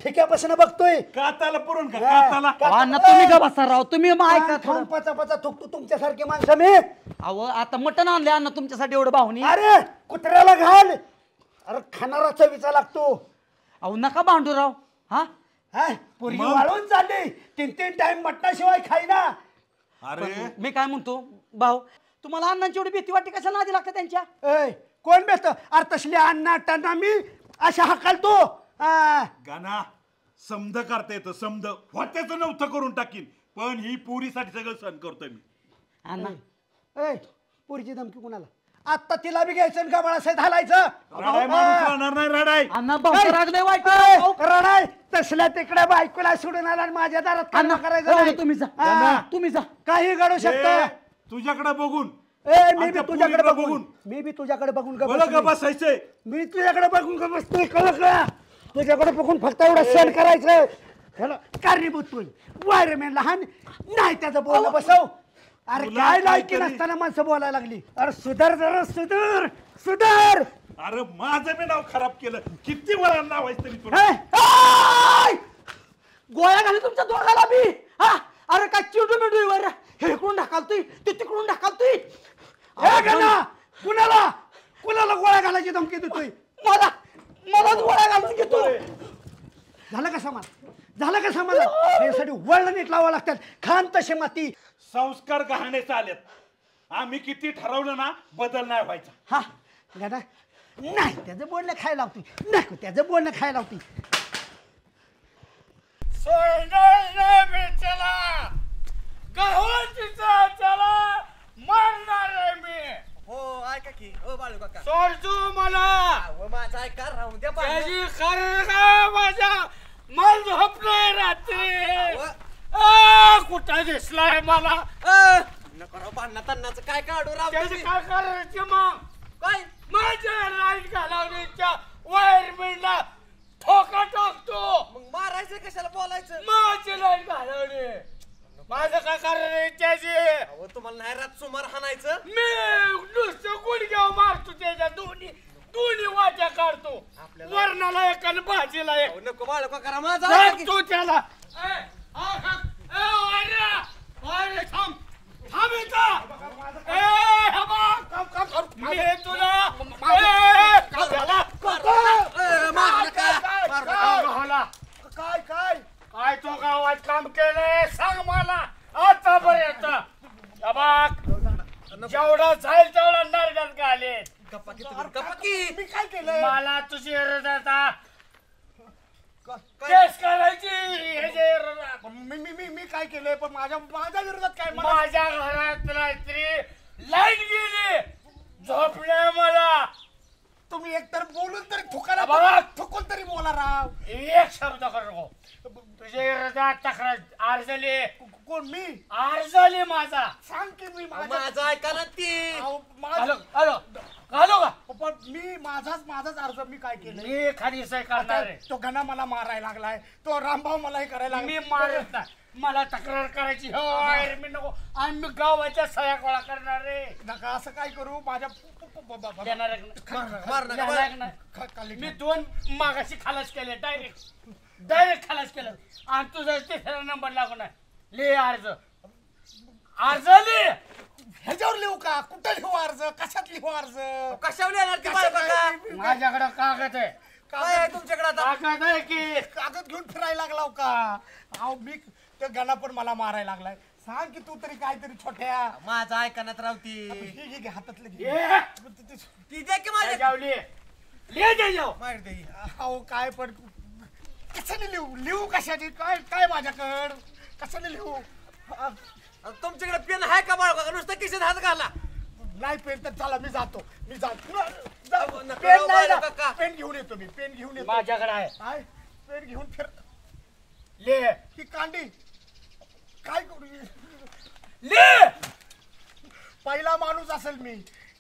ठिक्यापासून बघतोय. काताला पुरून का काताला. अण्णा तुम्ही का बसा राव. तुम्ही मग ऐका थोडं. पचा पचा थुकतो तुमच्यासारखे माणसं मी. अहो आता मटण आणले अण्णा तुमच्यासाठी एवढं भावनी. अरे कुत्र्याला घाल. अरे खाणारा चवीचा लागतो. अहो नका भांडू राव. हा पोरगी वाळून चालली. 3-3 टाइम मटणाशिवाय खाईना. अरे मी काय म्हणतो भाऊ, तुम्हाला अण्णांची एवढी भीती वाटते कशा नादी लागते त्यांच्या. कोण बेस्ट. अरे तसली अण्णा टाना मी अशा हकालतो. गाना समद करता येतं. समद होत्याचं नव्हतं करून टाकीन, पण ही पुरीसाठी सगळं सहन करतोय मी. अण्णा पुरीची धमकी कुणाला. आता तिला बी घ्यायचं का बाळासाहेब घालायचं. रडाय माणूस राहणार नाही. रडाय अण्णा भाऊ रागले वाईट. रडाय तसल्या तिकडे बायकोला सोडून आला आणि माझ्या दारात काम करायचं नाही. तुम्ही जा. तुम्ही जा. काही घडू शकतं. तुझ्याकडे बघून मी बी तुझ्याकडे बघून बसायचंय. मी तुझ्याकडे बघून का बसतोय. कळलं का. तुझ्याकडे बघून फक्त एवढं सण करायचं. ह्याला कारणीभूत तू वायरमॅन लहान नाही त्याचं बोलणं बसव. अरे काय लायकी नसताना माणसं बोलायला लागली. अरे सुधार जरा सुधार सुधार. अरे माझं मी नाव खराब केलं. किती वेळा नाव आहे तरी तुला. गोळ्या घाली तुमच्या दोघाला बी. हा अरे काय चिडू मिडू वर. हे इकडून ढकलतोय ते तिकडून ढकलतोय. कुणाला कुणाला गोळ्या घालायची धमकी देतोय. मलाच गोळ्या घालून घेतो. झालं का समाधान. यासाठी वळण नीट लावावं लागतात. खान तसे माती. संस्कार गहाणे चालेत. आम्ही किती ठरवलं ना बदल नाही व्हायचा. हा गाडा नाही त्याचं बोलणं खायला लावती. नको त्याचं बोलणं खायला लावती. चला गव्हाचीचा चला मारणार आहे मी. हो ऐका की ओ बाळू काका. सोडतो मला. माझा ऐका राहून द्या. त्याची खरं का माझ्या मन झोपलाय रात्री. कुठं दिसलाय मला. नको भांडणा तन्नाचं काय काढू राव. त्याची काय करायचे मग. काय माझ्या लाईट घालवण्याच्या वायरमॅनला ठोका टाकतो. मग मारायचं कशाला बोलायचं. माझी लाईट घालवली. माझं काय कारण त्याची. तुम्हाला नाही रात सुमार हाणायचं. मी नुसतं गुडघ्यावर मारतो त्याच्या दोन्ही वाट्या काढतो. वरणाला एक आणि भाजीला एक. नको बाळू काका माझा तू त्याला काय तो गावात काम केलंय सांग मला आतापर्यंत. जेवढा जाईल तेवढा नरड्यात घाले. गप्पा की मी काय केलंय? मला तुझी हृदयता केस करायची ह्याच्या हृदयात. मी काय केलंय? पण माझ्या विरोधात काय? माझ्या घरात रात्री लाईट गेली, झोपले मला. तुम्ही एकतर बोलून तरी ठोकायला बाबा, ठोकून तरी बोला राव. एक शब्द करू नको. तुझ्या हृदयात तक्रार आरजली. कोण? मी आरजली माझा. सांग की मी माझा ऐका ना ती. घालो का? पण मी माझाच अर्ज मी काय केलं? मी खाली सही करणार आहे. तो गणा मला मारायला लागलाय, तो रामभाऊ मला हे करायला लागला. मी मारत नाही. मला तक्रार करायची हो मी नको. आणि मी गावाच्या सह्या गोळा करणार रे. नका असं काय करू. माझ्या देणार मी 2 मागाशी खलास केले. डायरेक्ट खलास केलं. आणि तुझा 3रा नंबर लागून आहे. लिहि अर्ज लिहि. ह्याच्यावर लिहू का? कुठं लिहू अर्ज? कशात लिहू अर्ज? कशावर येणार ती बाळकाका? माझ्याकडे कागद आहे. काय आहे तुमच्याकडे आता? कागद आहे की कागद घेऊन फिरायला लागला का? अहो मी त्या गणा पण मला मारायला लागलाय. सांग की तू तरी काहीतरी छोट्या. माझा ऐका ना रावती. ही घे हातातलं घे. ती द्या की माझ्या. मार दे. अहो काय पण कशाने लिहू कशाने? काय माझ्याकडं कशाने लिहू? तुमच्याकडे पेन आहे का बाळकाका? नुसतं किशेत हात घाला. नाही पेन तर चला मी जातो. नका पेन नाही बाळकाका. ना. पेन घेऊन येतो मी. पेन घेऊन येतो. माझ्याकडे आहे. पेन घेऊन फिर. ले ही कांडी काय करू? ले पहिला माणूस असेल मी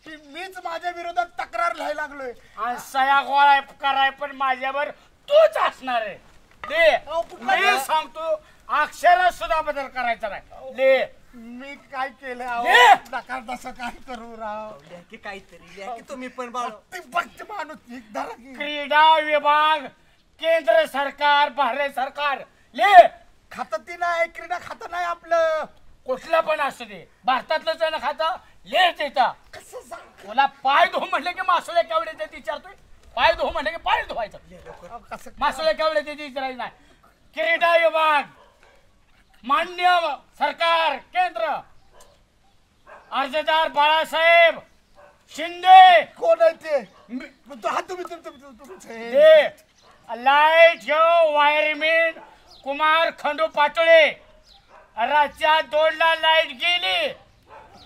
की मीच माझ्या विरोधात तक्रार लिहायला लागलोय. आणि सया गोळा कराय पण माझ्यावर तूच असणार आहे. ले सांगतो अक्षरात सुद्धा बदल करायचा नाही. ले मी काय केलं? नकार तसं काय करू राव? की काहीतरी तुम्ही पण बाळ. ते बघ माणूस धरा की. क्रीडा विभाग, केंद्र सरकार, भारत सरकार. ले खातं ती नाही, क्रीडा खातं नाही आपलं. कुठलं पण असू दे, भारतातलंच आहे ना खातं. ले देता कसं सांग? तुला पाय धुवू म्हणलं की मासुळे केवढे ते विचारतोय. पाय धुवू म्हणलं की पाय धुवायचं. कसं मासुळे केवढे ते विचारायचं नाही. क्रीडा विभाग, मान्य सरकार, केंद्र. अर्जदार बाळासाहेब शिंदे. कोण आहे ते? तुम्ही लाईट घेऊ वायरमॅन कुमार खंडू पाटोळे. रातच्या 2ला लाईट गेली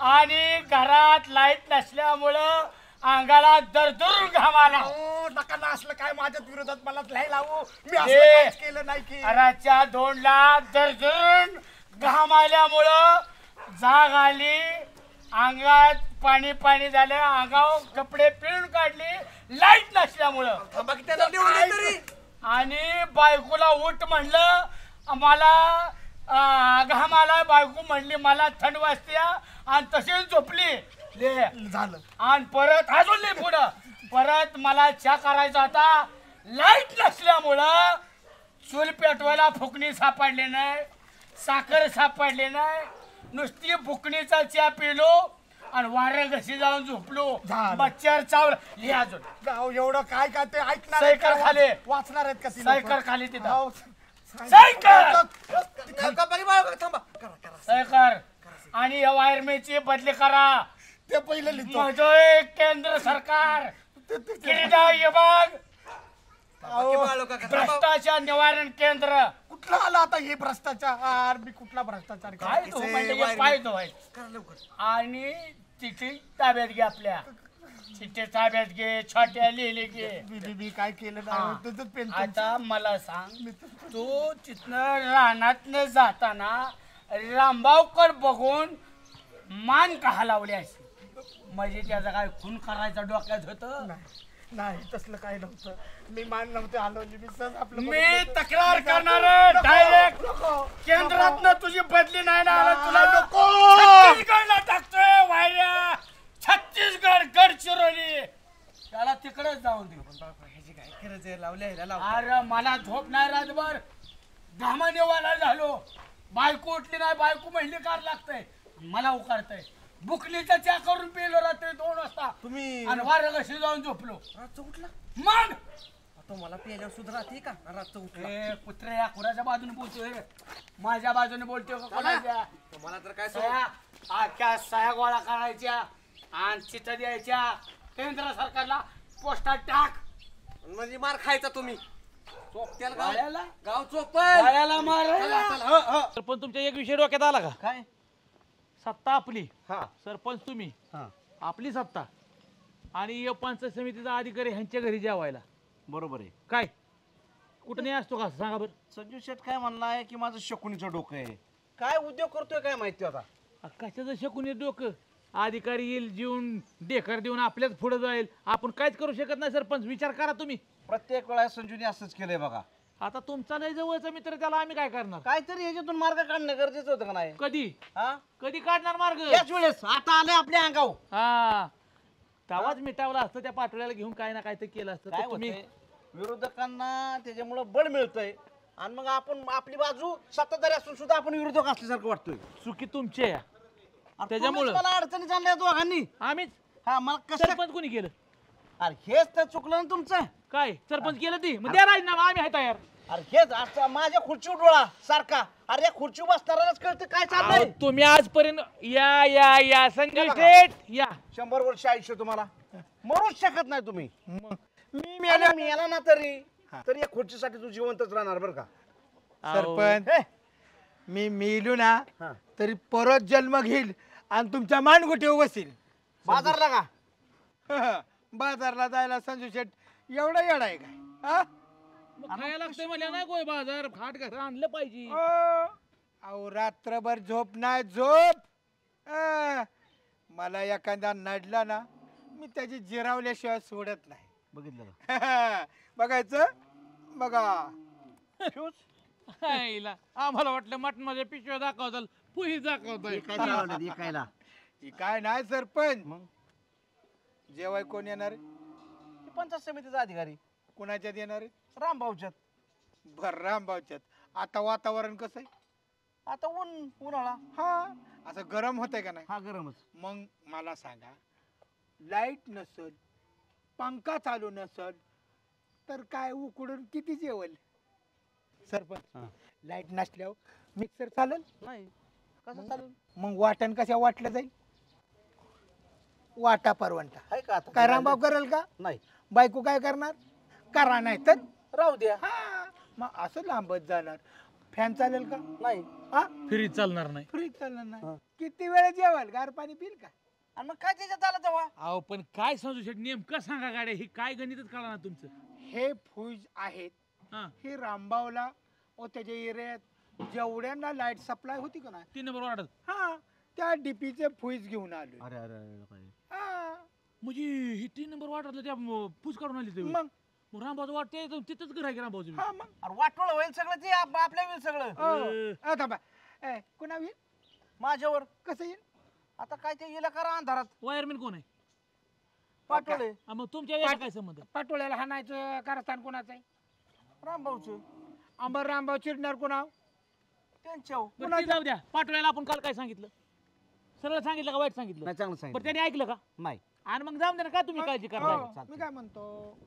आणि घरात लाईट नसल्यामुळं अंगाला दरदरून घाम आला. नका ना असलं काय माझ्याच विरोधात मला लिहायला लावू. मी असं काहीच केलं नाही की. रातच्या 2ला दरदरून घाम आल्यामुळं जाग आली. अंगात पाणी झालं. अंगावर कपडे पिळून काढले लाईट नसल्यामुळं. थांबा की त्याला लिहून दे तरी. आणि बायकोला उठ म्हणलं. मला घाम आला. बायको म्हणली मला थंड वाजते आणि तशीच झोपली. झालं. आणि परत अजून नाही पुढं. परत मला चहा करायचा होता. लाईट नसल्यामुळं चूल पेटवायला फुकणी सापडली नाही, साखर सापडली नाही. नुसती फुकणीचा चहा पिलो आणि वाऱ्या घशी जाऊन झोपलो. मच्छर चावलं. लिहा अजून एवढं काय काय ते ऐकणार सायकल खाली वाचणार आहेत का? सायकल खाली तिथं सायकल. थांबा सायकल. आणि या वायरमॅनची बदली करा. ते पहिलं लिहितो. माझं केंद्र सरकार, क्रीडा विभाग, भ्रष्टाचार निवारण केंद्र. कुठला आला आता हे भ्रष्टाचार? मी कुठला भ्रष्टाचार? काय तो म्हणजे पाय धुवायचं. आणि तिथे ताब्यात घे. आपल्या तिथे ताब्यात घे. छोट्या लिहिले घे. मी काय केलं नाही. आता मला सांग, तू तिथनं रानातनं जाताना रामभाऊकर बघून मान का हलावली अशी? म्हणजे त्याचा काय खून करायचा डोक्यात होतं? नाही तसलं काही नव्हतं. मी मान नव्हते हलवली. मी सहज आपलं मी तक्रार करणार डायरेक्ट. केंद्रातनं तुझी बदली नाही ना आला. तुला नको छत्तीसगडला टाकतोय. वायऱ्या छत्तीसगड, गडचिरोली. त्याला तिकडेच जाऊन दे. ह्याची काय गरज आहे? लावल्या. अरे मला झोप नाही रातभर. घामानेवाला झालो. बायको उठली नाही. बायको म्हणली कार लागतंय. मला उकारतंय. बुकलीचा चहा करून पिलो रात्री 2 वाजता. तुम्ही आणि वारं कशी जाऊन झोपलो. रातचं उठला मग तुम्हाला प्यायल्यावर सुद्धा राहते का? रातचं उठला. कुत्र्या कुणाच्या बाजूने बोलतोय? माझ्या बाजूने बोलतोय का कोणाच्या? तुम्हाला तर काय आख्या सह्या गोळा करायच्या आणि चिठ्ठ्या द्यायच्या केंद्र सरकारला पोस्टात टाक म्हणजे मार खायचा तुम्ही गाळ्याला? गाव गाळ्याला मारायला. सरपंच तुमच्या एक विषय डोक्यात आला का? काय सत्ता आपली, हा सरपंच तुम्ही, हा आपली सत्ता आणि पंचायत समितीचा अधिकारी ह्यांच्या घरी जेवायला. बरोबर आहे. काय कुठं नाही असतो का सांगा बरं. संजू शेठ काय म्हणणं आहे की माझं शकुनीचं डोकं आहे. काय उद्योग करतोय काय माहिती आता. कशाचं शकून डोकं. अधिकारी येईल जीवन डेकर देऊन आपल्याच पुढे जाईल. आपण काहीच करू शकत नाही सरपंच. विचार करा तुम्ही. प्रत्येक वेळा संजूने असंच केलंय बघा. आता तुमचा लय जवळचा मित्र, त्याला आम्ही काय करणार. काहीतरी याच्यातून मार्ग काढणं गरजेचं होतं का नाही. कधी हा कधी काढणार मार्ग. याच वेळेस आता आलंय आपल्या अंगावर. हा तवाच मिटावला असतं. त्या पाटोळ्याला घेऊन काय ना काय तर केलं असतं. काय तर तुम्ही होतंय, विरोधकांना त्याच्यामुळं बळ मिळतंय आणि मग आपण आपली बाजू सत्ताधारी असून सुद्धा आपण विरोधक असल्यासारखं वाटतोय. चुकी तुमची आहे. आणि त्याच्यामुळं तुम्हीच मला अडचणीत आणल्या दोघांनी. आम्हीच. हा मला कसं. सरपंच कोणी केलं. अरे हेच तर चुकलं ना तुमचं. काय सरपंच केलं ती मग द्या राजीनामा. आम्ही आहे तयार. अरे हेच आता माझ्या खुर्चीवर डोळा सारखा. अरे या खुर्ची बसणाऱ्यालाच कळतं काय चाललंय. अहो, तुम्ही आजपर्यंत या संजय शेठ या. 100 वर्ष आयुष्य तुम्हाला मरूच शकत नाही तुम्ही. मी मेला ना तरी या खुर्चीसाठी तू जिवंतच राहणार बरं का. सरपंच मी मेलो ना हा. तरी परत जन्म घेईल आणि तुमच्या मानगुटीवर बसील. बाजारला का बाजारला जायला संजू शेठ एवढा येडा आहे काय. हा? मग खायला लागतंय मला नाही गोय बाजार खाट घर आणलं पाहिजे. अहो रात्रभर झोप नाही झोप. मला एखादा नडला ना मी त्याची जिरावल्याशिवाय सोडत नाही. बघितलं का? बघायचं बघा. आईला आम्हाला वाटलं मटणाच्या पिशव्या दाखवताल पुही दाखवताय. खायला काय नाही सरपंच. मग जेवाय कोण येणार आहे. पंचायत समितीचा अधिकारी. कुणाच्यात येणार आहे. रामभाऊच्यात. भर रामभाऊच्यात. आता वातावरण कसं आहे. आता उन्हाळा. हा असं गरम होतंय का नाही. हा गरमच. मग मला सांगा लाईट नसल पंखा चालू नसल तर काय उकडून किती जेवल सरपंच. लाईट नसल्यावर मिक्सर चालेल नाही. कसं चालेल. मग वाटण कशा वाटलं जाईल. वाटा परवंटा आहे का आता. काय रामभाऊ करेल का. नाही. बायको काय करणार. करा नाही तर राहू द्या. हा मग असं लांबत जाणार. फॅन चालेल का. नाही. हा फ्रीज चालणार नाही. फ्रीज चालणार नाही. किती वेळ जेवाल गार पाणी पिल का. आणि मग काय त्याच्यात आलं तेव्हा. अहो पण काय समजू शेठ नेमकं सांगा गाड्या. ही काय गणितच कळा ना तुमचं. हे फ्यूज आहेत. हा हे रामभाऊला व त्याच्या एरियात जेवढ्यांना लाईट सप्लाय होती का नाही 3 नंबर वाटत. हा त्या डीपीचे फ्यूज घेऊन आलो. अरे अरे अरे. हा म्हणजे ही 3 नंबर वाटलं त्या पूस काढून आली तुम्ही. मग रामबाजू वाटते तिथंच घर आहे की रामबाजू. हा मग अरे वाटोळ होईल सगळं ते आपल्या होईल सगळं. थांबा. कुणा येईल माझ्यावर. कसं येईल. आता काय ते येईल करा अंधारात. वायरमॅन कोण आहे. पाटोळे. हा, मग तुमच्या याला काय संबंध. पाटोळ्याला हाणायचं कारस्थान कोणाचं आहे. रामभाऊचं. अंबर रामभाऊ चिडणार कोणा. त्यांच्यावर. बरं ते जाऊ द्या. पाटोळ्याला आपण काल काय सांगितलं. सरळ सांगितलं का वाईट सांगितलं. नाही चांगलं बरं सांगितलं. त्याने ऐकलं का. नाही. आणि मग जाऊन दे ना. का तुम्ही काळजी करताय. हो, मी काय म्हणतो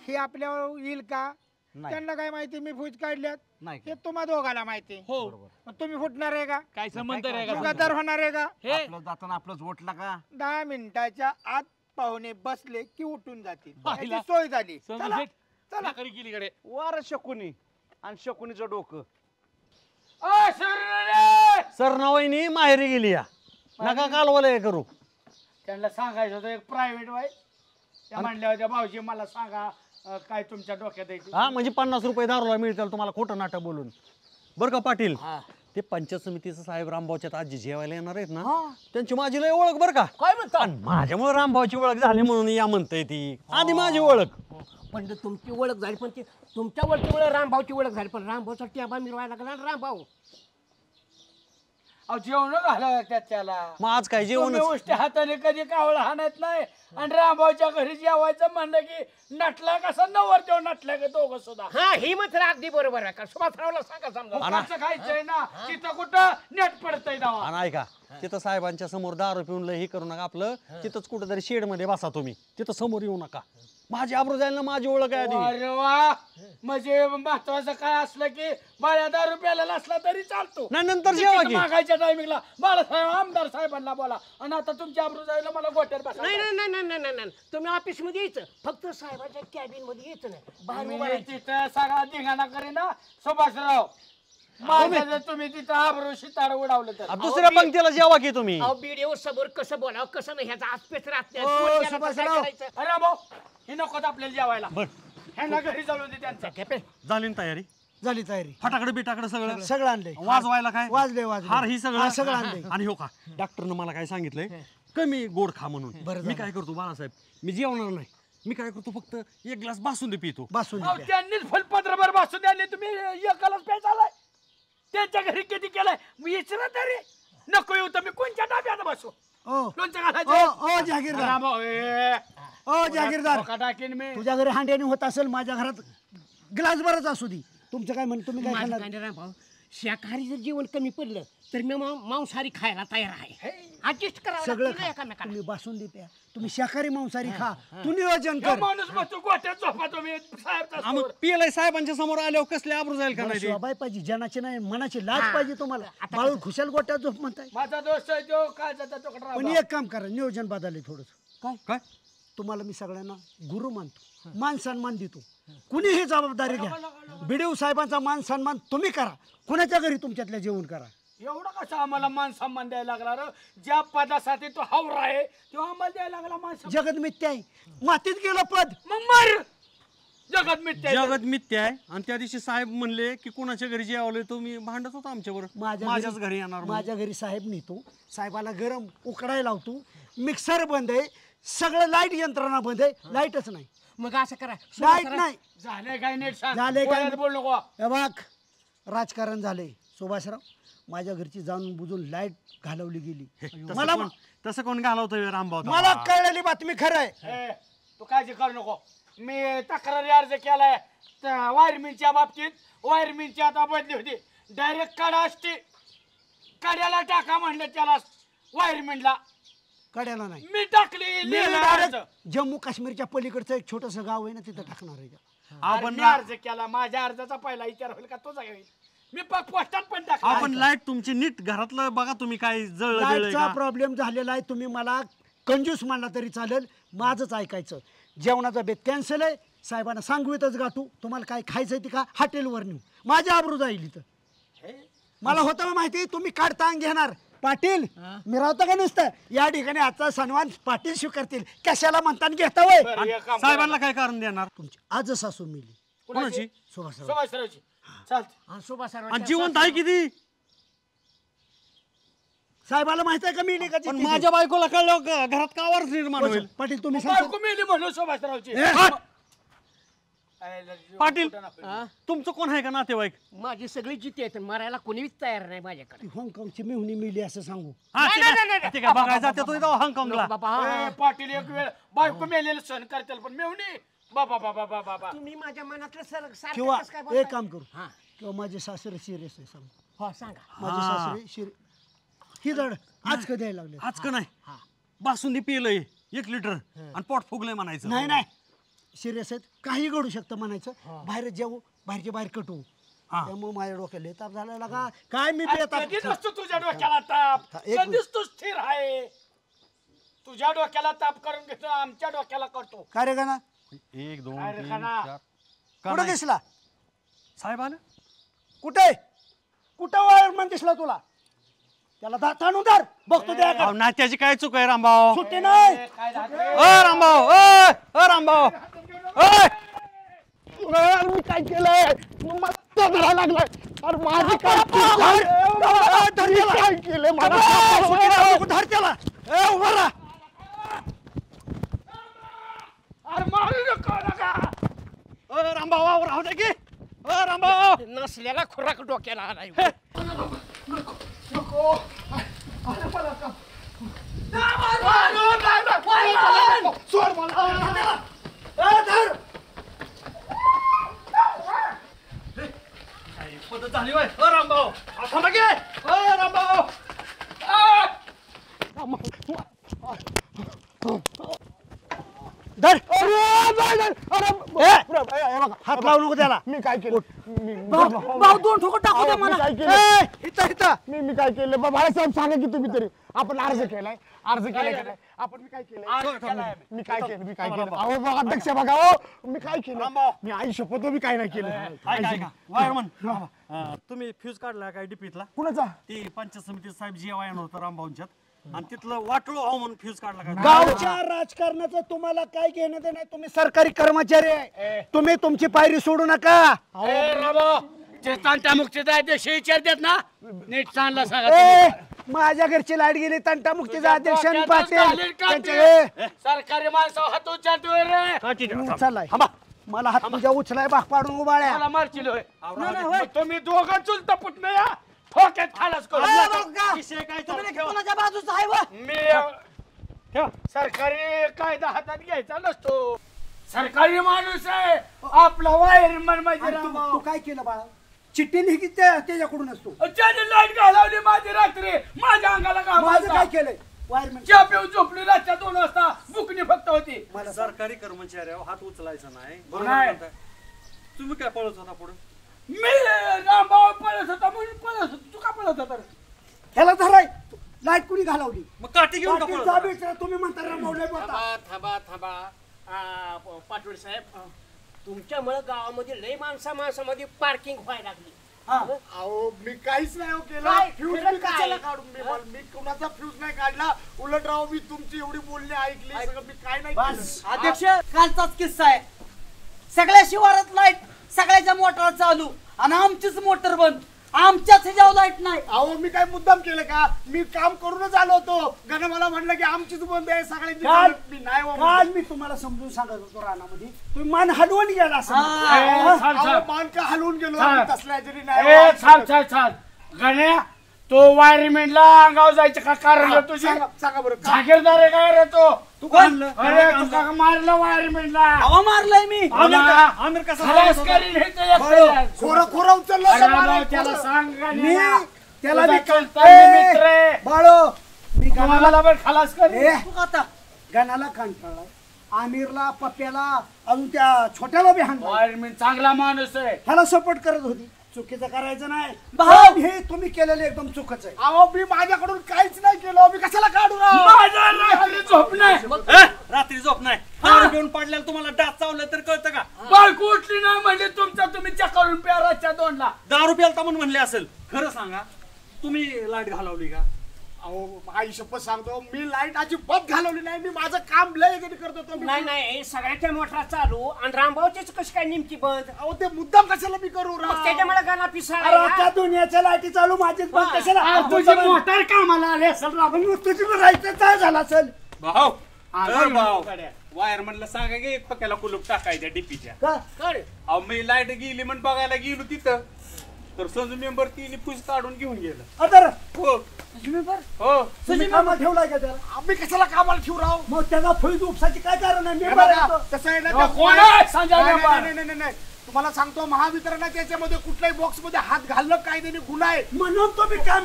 हे आपल्यावर येईल का. नाही. त्यांना काय माहिती मी फूज काढल्यात. नाही. हे तुम्हा दोघाला माहिती. हो मग तुम्ही फुटणार आहे का. काय संबंध आहे का. गद्दार होणार आहे का. हे आपलं जाताना आपलंच वोटला का. 10 मिनिटाच्या आत पाहुणे बसले की उठून जातील. पाहिला. याची सोय झाली. समजू चला, शेठ चला. करी गेली कडे. वार शकुनी आणि शकुनीचं डोकं. सरनावईनी माहेरी गेली या. नका कालवाला करू. त्यांना सांगायचं होतं एक प्रायव्हेट वाय त्या म्हणल्या होत्या भाऊजी मला सांगा काय तुमच्या डोक्यात आहे ते. हा म्हणजे 50 रुपये दारूला मिळतील तुम्हाला खोटं नाटक बोलून. बरं का पाटील. ते पंचायत समितीचं साहेब रामभाऊच्यात आजी जेवायला येणार आहेत ना. त्यांची माझी लय ओळख बरं का. काय म्हणता. आणि माझ्यामुळे रामभाऊची ओळख झाली म्हणून या म्हणताय ती. आधी माझी ओळख. पण तुमची ओळख झाली पण ती तुमच्या ओळखीमुळे रामभाऊची ओळख झाली पण रामभाऊसाठी आम्हाला मिळवायला लागला ना रामभाऊ. अहो जेवण घाला त्याला. मग आज काय जेवण. तुम्ही उष्ट्या हाताने कधी कावळा हाणत नाही आणि रामभाऊच्या घरी जेवायचं म्हणलं की नटला कसा नवर तेव्हा नटला का दोघं सुद्धा. हा ही मात्र अगदी बरोबर आहे का. सुभाषरावला सांगा समजा. कसं खायचंय ना तिथं कुठं नेट पडतंय दावा. आणि ऐका तिथं साहेबांच्या समोर दारू पिऊन लय हे करू नका. आपलं तिथंच कुठेतरी शेड मध्ये बसा तुम्ही. तिथं समोर येऊ नका. माझी आबरू जाईल ना, माझी ओळख आहे आधी. अरे वा, म्हणजे महत्वाचं काय असलं की बाळ्या दारू प्यायला असला तरी चालतो. नाही, नंतर जेवा की. मागायच्या टायमिंगला बाळासाहेब आमदार साहेबांना बोला आणि आता तुमच्या आबरू जायला मला गोट्यात बसा. नाही नाही नाही नाही नाही नाही, तुम्ही ऑफिस मध्ये यायचं, फक्त साहेबांच्या कॅबिन मध्ये यायचं नाही, बाहेर उभं राहायचं. तिथं सगळा धिंगाणा करीना सुभाषराव. माझं जर तुम्ही तिथं आबरू शिताड उडावलं तर दुसऱ्या पंक्तीला जेवा की तुम्ही. बीडीओ समोर कसं बोलावं कसं नाही ह्याचा आसपेच राहत नाही. ओ, कोण गेला तर सुभाषराव. काय करायचं? अरे भाऊ, हे नकोत आपल्याला जेवायला. ह्यांना घरी चालू दे त्यांचा. झाली ना तयारी? झाली तयारी. फटाकडे बिटाकडे सगळं सगळं आणलंय. वाजवायला काय? वाजले हार ही सगळं सगळं आणलंय. आणि हो का, डॉक्टरनं मला काय सांगितलंय, कमी गोड खा म्हणून. मी काय करतो बाळासाहेब, मी जेवणार नाही. मी काय करतो, फक्त एक ग्लास बासुंदी पितो. अहो, त्यांनीच फुलपत्रभर बासून द्याले, तुम्ही एकालाच प्यायचा आलाय. त्यांच्या घरी किती केलाय विचारा तरी. नको येऊ तर मी कोणत्या डाब्यात बसू? लोणचं ओ जागीरदार, ओ जागीरदार, टाकीन मी. तुझ्या घरी हांड्याने होत असेल, माझ्या घरात ग्लास भरच असू दे. तुमचं काय म्हणतो, तुम्ही काय माझं खाणार? काय नाही रामभाऊ, शाकाहारी जर जेवण कमी पडलं तर मी मांसाहारी खायला तयार आहे. ऍडजस्ट करावं सगळं लागतं ना खा. एकामेकाला. तुम्ही बासुंदी प्या, तुम्ही शाकाहारी मांसाहारी खा. तू नियोजन कर. माणूस बसतो गोट्यात झोपा तुम्ही साहेब. पियलाय साहेबांच्या समोर आल्यावर कसले आबरू जाईल का नाही ते? शोभाय पाहिजे, जनाची नाही मनाची लाज पाहिजे तुम्हाला. बाळू खुशाल गोट्यात झोप म्हणताय. माझा दोस्त आहे तो काय जाता तो कडरा. पण एक काम करा, नियोजन बदलले थोडस. काय काय तुम्हाला मी सगळ्यांना गुरु मानतो, मान सन्मान देतो. कुणीही जबाबदारी घ्या. बीडीओ साहेबांचा मान सन्मान तुम्ही करा. कुणाच्या घरी तुमच्यातल्या जेवण करा. एवढं कसं आम्हाला मान सन्मान द्यायला लागला रे? ज्या पदासाठी तो हावरा आहे तो आम्हाला द्यायला लागला मान सन्मान. जगत मिथ्या आहे, मातीत गेलं पद. मग मर. जगत मिथ्या आहे. जगत मिथ्या आहे. आणि त्या दिवशी साहेब म्हणले की कोणाच्या घरी जेवले, तुम्ही भांडत होता आमच्यावर. माझ्याच घरी येणार म्हणून. माझ्या घरी साहेब नेतो, साहेबाला गरम उकडायला लावतो. मिक्सर बंद आहे, सगळं लाईट यंत्रणा बंद आहे, लाईटच नाही. मग असं करा, लाईट नाही. झालंय काय नीट सांग. झालंय काय बोलायला बोल नको. हे बघ, राजकारण झालंय. सुभाषराव, माझ्या घरची जाणून बुजून लाईट घालवली गेली. तसं कोण घालवतोय रामभाऊ? मला कळलेली बातमी खरं आहे. ए, तू काळजी करू नको. मी तक्रारी अर्ज केलाय वायरमॅनच्या बाबतीत. वायरमॅनची आता बदली होती, डायरेक्ट काढा असते. काड्याला टाका म्हणलं त्याला, वायरमॅनला. कड्याला नाही, मी टाकली. जम्मू काश्मीरच्या पलीकडचं एक छोटस गाव आहे ना, तिथं टाकणार आहे. आपण अर्ज केला, माझ्या अर्जाचा पहिला विचार होईल का तुझा होईल? मी पोस्टात पण टाकला. आपण लाईट तुमची नीट घरातलं बघा तुम्ही, काय लाईटचा प्रॉब्लेम झालेला आहे. तुम्ही मला कंजूस मानला तरी चालेल, माझंच ऐकायचं. जेवणाचा बेत कॅन्सल आहे. साहेबांना सांगूतच गाठू. तुम्हाला काय खायचंय ते का हॉटेलवर नेऊ. माझ्या आबरू जाईल इथं. मला होतं माहिती, तुम्ही काढता घेणार. पाटील मी राहतो का नुसतं, या ठिकाणी आजचा सन्मान पाटील स्वीकारतील. कशाला म्हणता घेता वय. साहेबांना काय कारण देणार? तुमची आज सासू मिली. कोणाची? सुभाषरावची. चालतं. जिवंत आहे किती? साहेबाला माहित आहे का मी का? पण माझ्या बायकोला कळलं घरात का आवाज निर्माण होईल? पाटील तुम्ही बायको मेली म्हणून सुभाषरावची. पाटील तुमचं कोण आहे का नातेवाईक? माझी सगळी जिथे आहेत, मरायला कोणीच तयार नाही माझ्याकडे. हाँगकाँगची मेहुणी मिली असं सांगू. बघायचा हाँगकाँगला. पाटील एक वेळ बायको मेलेलं सण करतील, पण मेहुणी बाबा बाबा बाबा बाबा. तुम्ही माझ्या मनातलं किंवा एक काम करू, किंवा माझे सासरे सिरियस आहे सांगू. हो सांगा. माझे सासरे ही जड आज कधी यायला लागले. आज का नाही, बासुंदी पिलंय 1 लिटर आणि पोट फुगलंय म्हणायचं. नाही नाही, सिरियस आहेत. काही घडू शकतं म्हणायचं. बाहेर जेवू, बाहेरच्या बाहेर कटवू. त्यामुळे माझ्या डोक्याला ताप झाला का काय? मी कधी नसतो तुझ्या डोक्याला ताप. कधीच तू स्थिर आहे. तुझ्या डोक्याला ताप करून घेतो, आमच्या डोक्याला करतो. काय रे गाना? 1 2 3 4. कुठं दिसला साहेब? आलं कुठे? कुठं वायरमन दिसला तुला? त्याला ताणून धर, बघतो त्या. नाही त्याची काय चूक आहे रामभाऊ? सुट्टी नाही. रामभाऊ, रामभाऊ, मी काय केलंय? मला धरायला लागलाय. अरे माझी काय केलंय? मला धर त्याला. उभा राहा. अरे मारू नका. रामभाऊ राहू दे की. रामभाऊ नसलेला खुराक डोक्याला आलाय. नको. सोड मला. पद्धत झाली होय. रामभाऊ थांबा की. रामभाऊ धर. हात लावू नको त्याला. मी काय केलं भाऊ 2 ठोकर टाकू दे मला. काय केलं मी काय केलं बाळासाहेब सांगा की तुम्ही तरी. आपण अर्ज केलाय आपण मी काय केलं मी काय केलं अहो अध्यक्ष बघा हो मी काय केलं मी आई शपथ मी काय नाही केलं. वायरमन तुम्ही फ्यूज काढला काय डीपीतला कुणाचा ती पंचायत समिती साहेब जेवायन होतं रामभाऊंच्यात आणि तिथलं वाटलो हो म्हणून फ्यूज काढला का गावच्या राजकारणाचं तुम्हाला काय घेणं देणं नाही. तुम्ही सरकारी कर्मचारी आहे. तुम्ही तुमची पायरी सोडू नका. जे तंटामुक्तीचा अध्यक्ष विचारतात ना नीट चांगला सांगा. माझ्या घरची लाईट गेली तंटामुक्तीचा अध्यक्ष आणि सरकारी माणसं हात उचलतोय रे. चाललाय मला हात तुझ्या उचलाय बाग पाडून उभाळ्या. मला मारचिल होय. तुम्ही दोघं चुलता पुटणं या ठोक्यात खालास करू. कोणाच्या बाजूचा आहे वा? मी सरकारी कायदा हातात घ्यायचा नसतो. सरकारी माणूस आहे आपला वायरमन म्हणजे तू काय केलं बाळा? चिठ्ठी लिही त्याच्याकडून असतो. त्याने लाईट घालवली माझी रात्री माझ्या अंगाला माझं काय केलंय? वायरमन चहा पिऊन झोपली रातच्या 2 वाजता बुकणी फक्त होती. मला सरकारी कर्मचाऱ्यावर हात उचलायचा नाही. तुम्ही काय पळत होता पुढे? मी रामभाऊ पळत होता म्हणून पळत होतो. तू का पळत होता? ह्याला धराय लाईट कुणी घालवली? मग काठी घेऊन तुम्ही म्हणता थांबा पाटोळे साहेब तुमच्यामुळे गावामध्ये लय माणसामध्ये पार्किंग व्हायला लागली. अहो मी काहीच नाही केलं. फ्यूज मी कशाला काढून मी कुणाचा फ्यूज नाही काढला. उलट राव मी तुमची एवढी बोलणी ऐकली सगळं मी काय नाही केलं. अध्यक्ष कालचाच किस्सा आहे. सगळ्या शिवारात लाईट सगळ्याच्या मोटर चालू आणि आमचीच मोटर बंद. आमच्याच ह्याच्यावर लाईट नाही. अहो मी काय मुद्दाम केलं का? मी काम करूनच आलो होतो. गण मला म्हणलं की आमचीच बंद आहे सगळ्यांची. मी नाही काल मी तुम्हाला समजून सांगत होतो रानामध्ये तुम्ही मान हलवून गेला असं. मान का हलवून गेलो तसल्या जरी नाही. गण्या तो वायरमॅनला अंगावर जायचं का कारण तुझी सांगा बरं जागीरदार आहे काय रे तो? तू काढलं अरे तू का मारला वायरमॅनला? अहो मारलाय मी. आमिर कसा खोरा उचललं त्याला सांग त्याला मित्र आहे बाळो मी गणाला पण खलास कर. तू आता गणाला कंटाळलाय. आमिरला पप्प्याला अजून त्या छोट्याला बी हाण. वायरमॅन चांगला माणूस आहे. ह्याला सपोर्ट करत होती. चुकीचं करायचं नाही. भाऊ हे तुम्ही केलेलं एकदम चुकीच आहे. अहो मी माझ्याकडून काहीच नाही केलं. मी कशाला काढू रात्री झोप नाही. रात्री झोप नाही घेऊन पडल्याला तुम्हाला डास चावलं तर कळतं का? बायको उठली नाही म्हणजे तुमचा तुम्ही चक्करून प्या रातच्या 2ला. 10 रुपयाला म्हणून म्हणले असेल. खरं सांगा तुम्ही लाईट घालवली का? अहो आई शपथ सांगतो मी लाईट अजिबात घालवली नाही. मी माझं काम लय करत होतो. नाही सगळ्याच्या मोटरा चालू आणि रामभाऊचीच कशी काय नेमकी बंद? अहो ते मुद्दाम कशाला मी करू त्याच्यामुळे गाणा पिसाळा. दुनियाच्या लाईटी चालू माझीच बंद कशाला? तुझी मोटार कामाला आली असेल. तुझी राहायचं झाला असेल. भाऊ वायरमनला सांगा की पक्याला कुलूप टाकायच्या डीपीच्या. अहो मी लाईट गेली म्हणून बघायला गेलो तिथं तर संजू मेंबर तिने पूज काढून घेऊन गेलं. ठेवलाय का त्याला? आम्ही कशाला कामाला ठेवू राव? मग त्याला फुल उपसाची काय कारण आहे? कसं आहे ना तुम्हाला सांगतो महावितरणात त्याच्यामध्ये कुठल्याही बॉक्स मध्ये हात घालणं कायद्याने गुन्हा आहे. म्हणून तो मी काम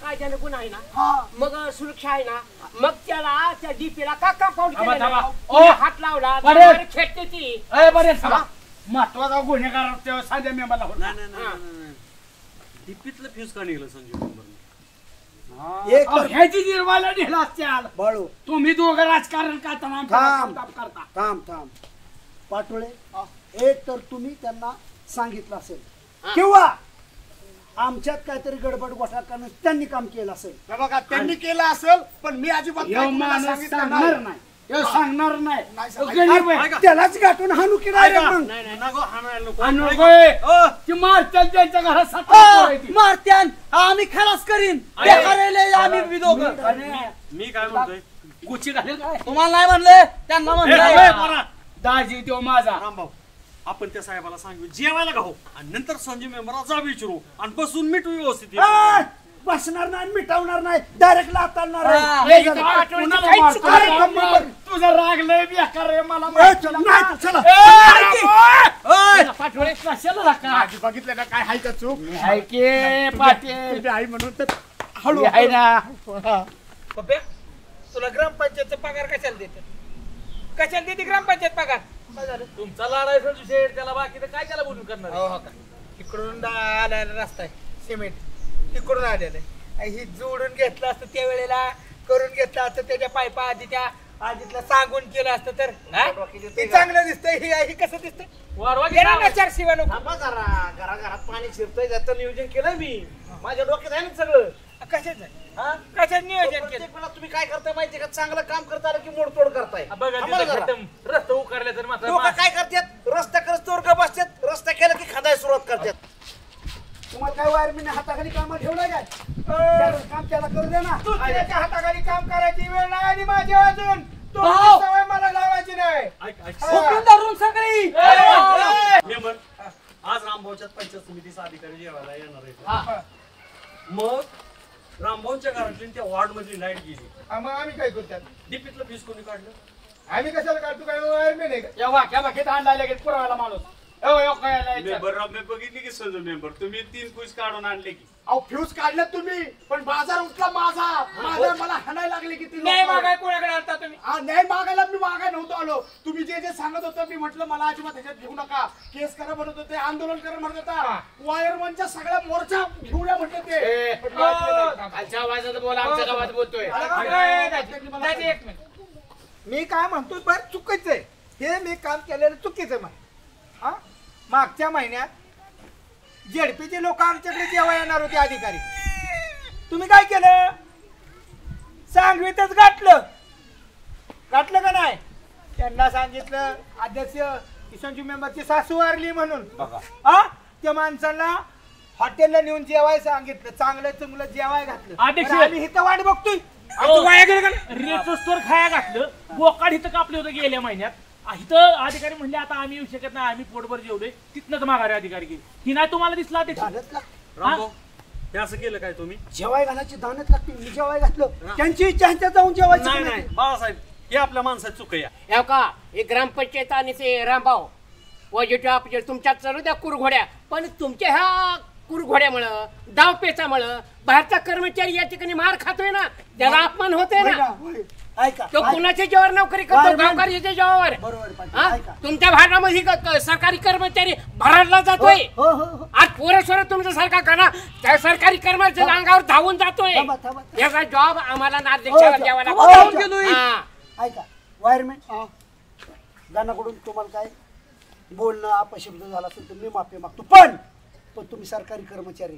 कायद्याने गुन्हा आहे ना. मग सुरक्षा आहे ना. मग त्याला त्या डीपीला का कंपाऊंड केलं? हात लावला खेळते ती. महत्वाचा गुन्हेगार साध्या मेंबरला होता. डीपीतलं फ्यूज का निघलं संजू मेंबर? ह्याची निर्वाला नेला असत्याल. बाळू तुम्ही दोघं राजकारण करता. थांब पाटोळे एक तर तुम्ही त्यांना सांगितलं असेल किंवा आमच्यात काहीतरी गडबड गोठा करणं त्यांनी काम केलं असेल. बघा त्यांनी केलं असेल पण मी अजिबात सांगणार नाही. सांगणार नाही. त्यालाच गाठून हाणू की मारत्याल त्यांच्या घरात मारत्यान आम्ही खलास करीन. आम्ही दोघं मी काय म्हणतोय गुची घालेल काय? तुम्हाला नाही म्हणले त्यांना म्हणलं. दाजी तो माझा रामभाऊ आपण त्या साहेबाला सांगू जेवायला गाव आणि नंतर संजू मेंबरला जा विचारू आणि बसून मिटू व्यवस्थित. बसणार नाही मिटवणार नाही डायरेक्ट लाताळणार. तुझा राग लय बेकार आहे मला. बघितलं ना काय हाय का चूक पाटील आई म्हणून तर हळू आहे ना. तुला ग्रामपंचायतचा पगार कशाला देतात? कशाला देते ग्रामपंचायत पगार? तुमचा लाडायचा विषय त्याला बाकी तर काय त्याला बोलून करणार आहे? हो का इकडून आलेला रस्ता आहे सिमेंट तिकडून आलेलं आहे ही जोडून घेतलं असतं त्यावेळेला करून घेतलं असतं त्याच्या पायपा आधीतला सांगून केलं असतं तर ते चांगलं दिसतंय हे कसं दिसतंय वारवा चार शिवाय नको घराघरात पाणी शिरतंय त्याचं नियोजन केलंय मी माझ्या डोक्यात आहे ना सगळं. कशाचं नियोजन केलं? तुम्ही काय करताय माहितीये का चांगलं काम करता आलं की मोडतोड करताय. रस्ता उकारल्या तर मात्र लोक काय करतात रस्ता करस्तोवर का बसतात रस्ता केला की खादाय सुरुवात करतात. तुम्हाला काय वायरमॅन हाताखाली काम ठेवलंय काय काम त्याला करू दे ना. तू त्याच्या हाताखाली काम करायची वेळ नाही आणि माझी अजून सवय मला लावायची नाही. आज रामभाऊच्या पंचायत समितीचा अधिकारी जेवायला येणार आहे. मग रामभाऊच्या घरातली त्या वॉर्ड मधली लाईट गेली. मग आम्ही काय करतात? डीपीतलं फीस कोणी काढलं? आम्ही कशाला काढतो काय वायरमॅन आहे का? या वाक्यात आणला लगेच पुरावाला माणूस. मेंबर बघितली की संजू मेंबर तुम्ही 3 फ्यूज काढून आणले की. अहो फ्यूज काढलं तुम्ही पण बाजार उठला माझा मला हाणायला लागले की नाही मागाय कोणाकडे आणता तुम्ही? नाही मागायला मी मागाय नव्हतो आलो. तुम्ही जे सांगत होतं मी म्हटलं मला अजिबात ह्याच्यात घेऊ नका केस करा म्हणत होते आंदोलन करा म्हणत होता वायरमनच्या सगळ्या मोर्चा घेऊया म्हटलं ते. खालच्या आवाजात बोला आमच्या गावात बोलतोय. मी काय म्हणतो बरं चुकीचं आहे हे मी काम केलेलं चुकीचं आहे. मागच्या महिन्यात जेडपीचे लोक आमच्याकडे जेव्हा येणार होते अधिकारी तुम्ही काय केलं? सांगवीतच गाठलं का नाही? त्यांना सांगितलं अध्यक्ष संजू मेंबरची सासू वारली म्हणून त्या माणसाला हॉटेलला नेऊन जेवाय सांगितलं चांगलं चांगलं जेवाय घातलं. आम्ही इथं वाट बघतोय रेचोस्तर खाया घातलं बोकाड इथं कापले होते गेल्या महिन्यात. इथं अधिकारी म्हणले आता आम्ही येऊ शकत नाही आम्ही पोटभर जेवलोय तिथनच माघारी अधिकारी गेली ही नाही तुम्हाला दिसला रामभाऊ हे असं केलं काय तुम्ही? जेवाय घालायची दानच लागते मी जेवाय घातलं त्यांची इच्छा ह्यांच्या जाऊन जेवायचं नाही बाळासाहेब हे आपल्या माणसाची चूक आहे. का हे ग्रामपंचायत आणि ते रामभाऊ पॉझिटिव्ह ऑपोजिट तुमच्यात चालू द्या कुरघोड्या पण तुमच्या ह्या कुरघोड्यामुळं डावपेचामुळं बाहेरचा कर्मचारी या ठिकाणी मार खातोय ना त्याला अपमान होतोय ना. तो कुणाच्या जेवावर नोकरी करतो गावकऱ्याच्या जेवावर. तुमच्या भागामध्ये सरकारी कर्मचारी भरडला जातोय. आज पोरस्वर तुमच्यासारखा करा त्या सरकारी कर्मचारी अंगावर धावून जातोय याचा जॉब आम्हाला नागरिकांना द्यावा लागतो. ऐका वायरमॅन गाण्याकडून तुम्हाला काय बोलणं अपशब्द झाला असेल तर मी माफी मागतो पण तुम्ही सरकारी कर्मचारी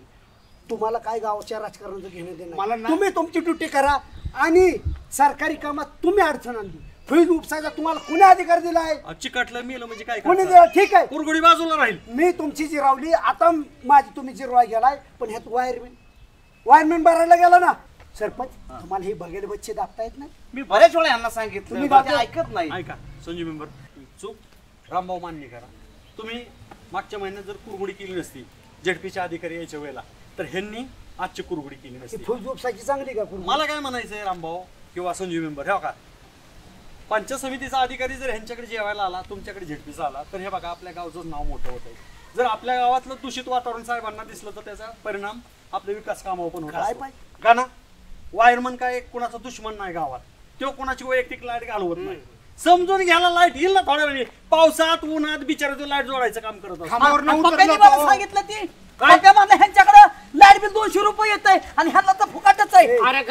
तुम्हाला काय गावाच्या राजकारणाचं घेणं देणं तुम्ही तुमची ड्युटी करा आणि सरकारी कामात तुम्ही अडचण आणली फ्रीज उपसायचा तुम्हाला कुणी अधिकार दिलाय? चिकटलं मेलं म्हणजे काय कोणी दिला? ठीक आहे कुरगुडी बाजूला राहील. मी तुमची जिरावली आता माझी तुम्ही जिरवाय गेलाय पण ह्यात वायरमॅन भरायला गेला ना सरपंच तुम्हाला हे बघेल बच्चे दाबता येत नाही. मी बऱ्याच वेळा यांना सांगितलं तुम्ही ऐकत नाही. ऐका संजू मेंबर चूक रामभाऊ मान्य करा. तुम्ही मागच्या महिन्यात जर कुरगुडी केली नसती जेडपीच्या अधिकारी यायच्या वेळेला तर ह्यांनी आजची कुरगुडी केली नसती. फ्यूज उपसायची चांगली का? मला काय म्हणायचंय रामभाऊ किंवा संजू मेंबर हे का पंचायत समितीचा अधिकारी जर ह्यांच्याकडे जेवायला आला तुमच्याकडे झेडपीचा आला तर हे बघा आपल्या गावचं नाव मोठं होत आहे. जर आपल्या गावातलं दूषित वातावरण साहेबांना दिसलं तर त्याचा परिणाम आपल्या विकास कामावर पण होतो का ना. वायरमन काय कोणाचा दुश्मन नाही गावात तो कोणाची वैयक्तिक लाईट घालवत नाही. समजून घ्यायला लाईट येईल ना थोड्या वेळी पावसात उन्हात बिचारा लाईट जोडायचं काम करत असतो. सांगितलं ती ह्यांच्याकडे लाईट बिल 200 रुपये येत आहे आणि ह्यांना तर फुकाटच आहे. अरे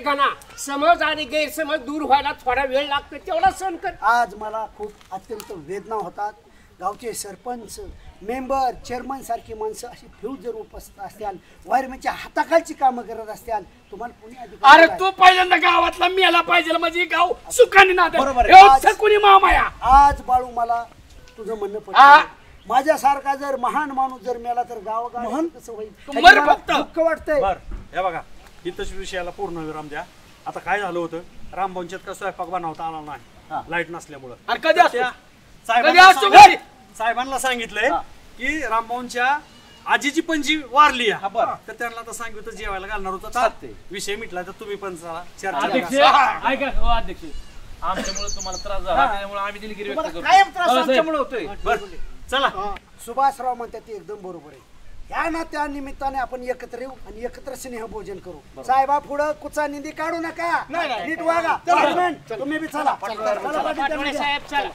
गणा समज आणि गैरसमज दूर व्हायला थोडा वेळ लागतो तेवढा सहन कर. आज मला खूप अत्यंत वेदना होतात. गावचे सरपंच मेंबर चेअरमन सारखी माणसं अशी फ्यूज जर उपस्थित असतील वायरमॅनच्या हाताखालची कामं करत असतील तुम्हाला कोणी अरे तू पहिल्यांदा गावातला मेला पाहिजे म्हणजे गाव सुखाने ना कोणी मामाया. आज बाळू मला तुझं म्हणणं पडलं माझ्यासारखा जर महान माणूस जर मेला तर गाव कसं होईल दुःख वाटतंय. हे बघा इथंच विषयाला पूर्ण विराम द्या. आता काय झालं होतं रामभाऊंच्यात का स्वयंपाक बनवता आला नाही लाईट नसल्यामुळं साहेबांना सांगितलंय की रामभाऊंच्या आजीची पणजी वारली तर त्यांना तर सांगितलं जेवायला घालणार होता विषय मिटला तर तुम्ही पण चर्चा अध्यक्ष आमच्यामुळे तुम्हाला त्रास झाला त्यामुळे आम्ही दिलगिरी व्यक्त करतो. चला सुभाषराव म्हणतात ते एकदम बरोबर आहे. ह्या ना त्या निमित्ताने आपण एकत्र येऊ आणि एकत्र स्नेहभोजन करू. साहेबा पुढं कुचा निंदी काढू नका, नीट वागा. तुम्ही बी चला. पाटोळे साहेब चला.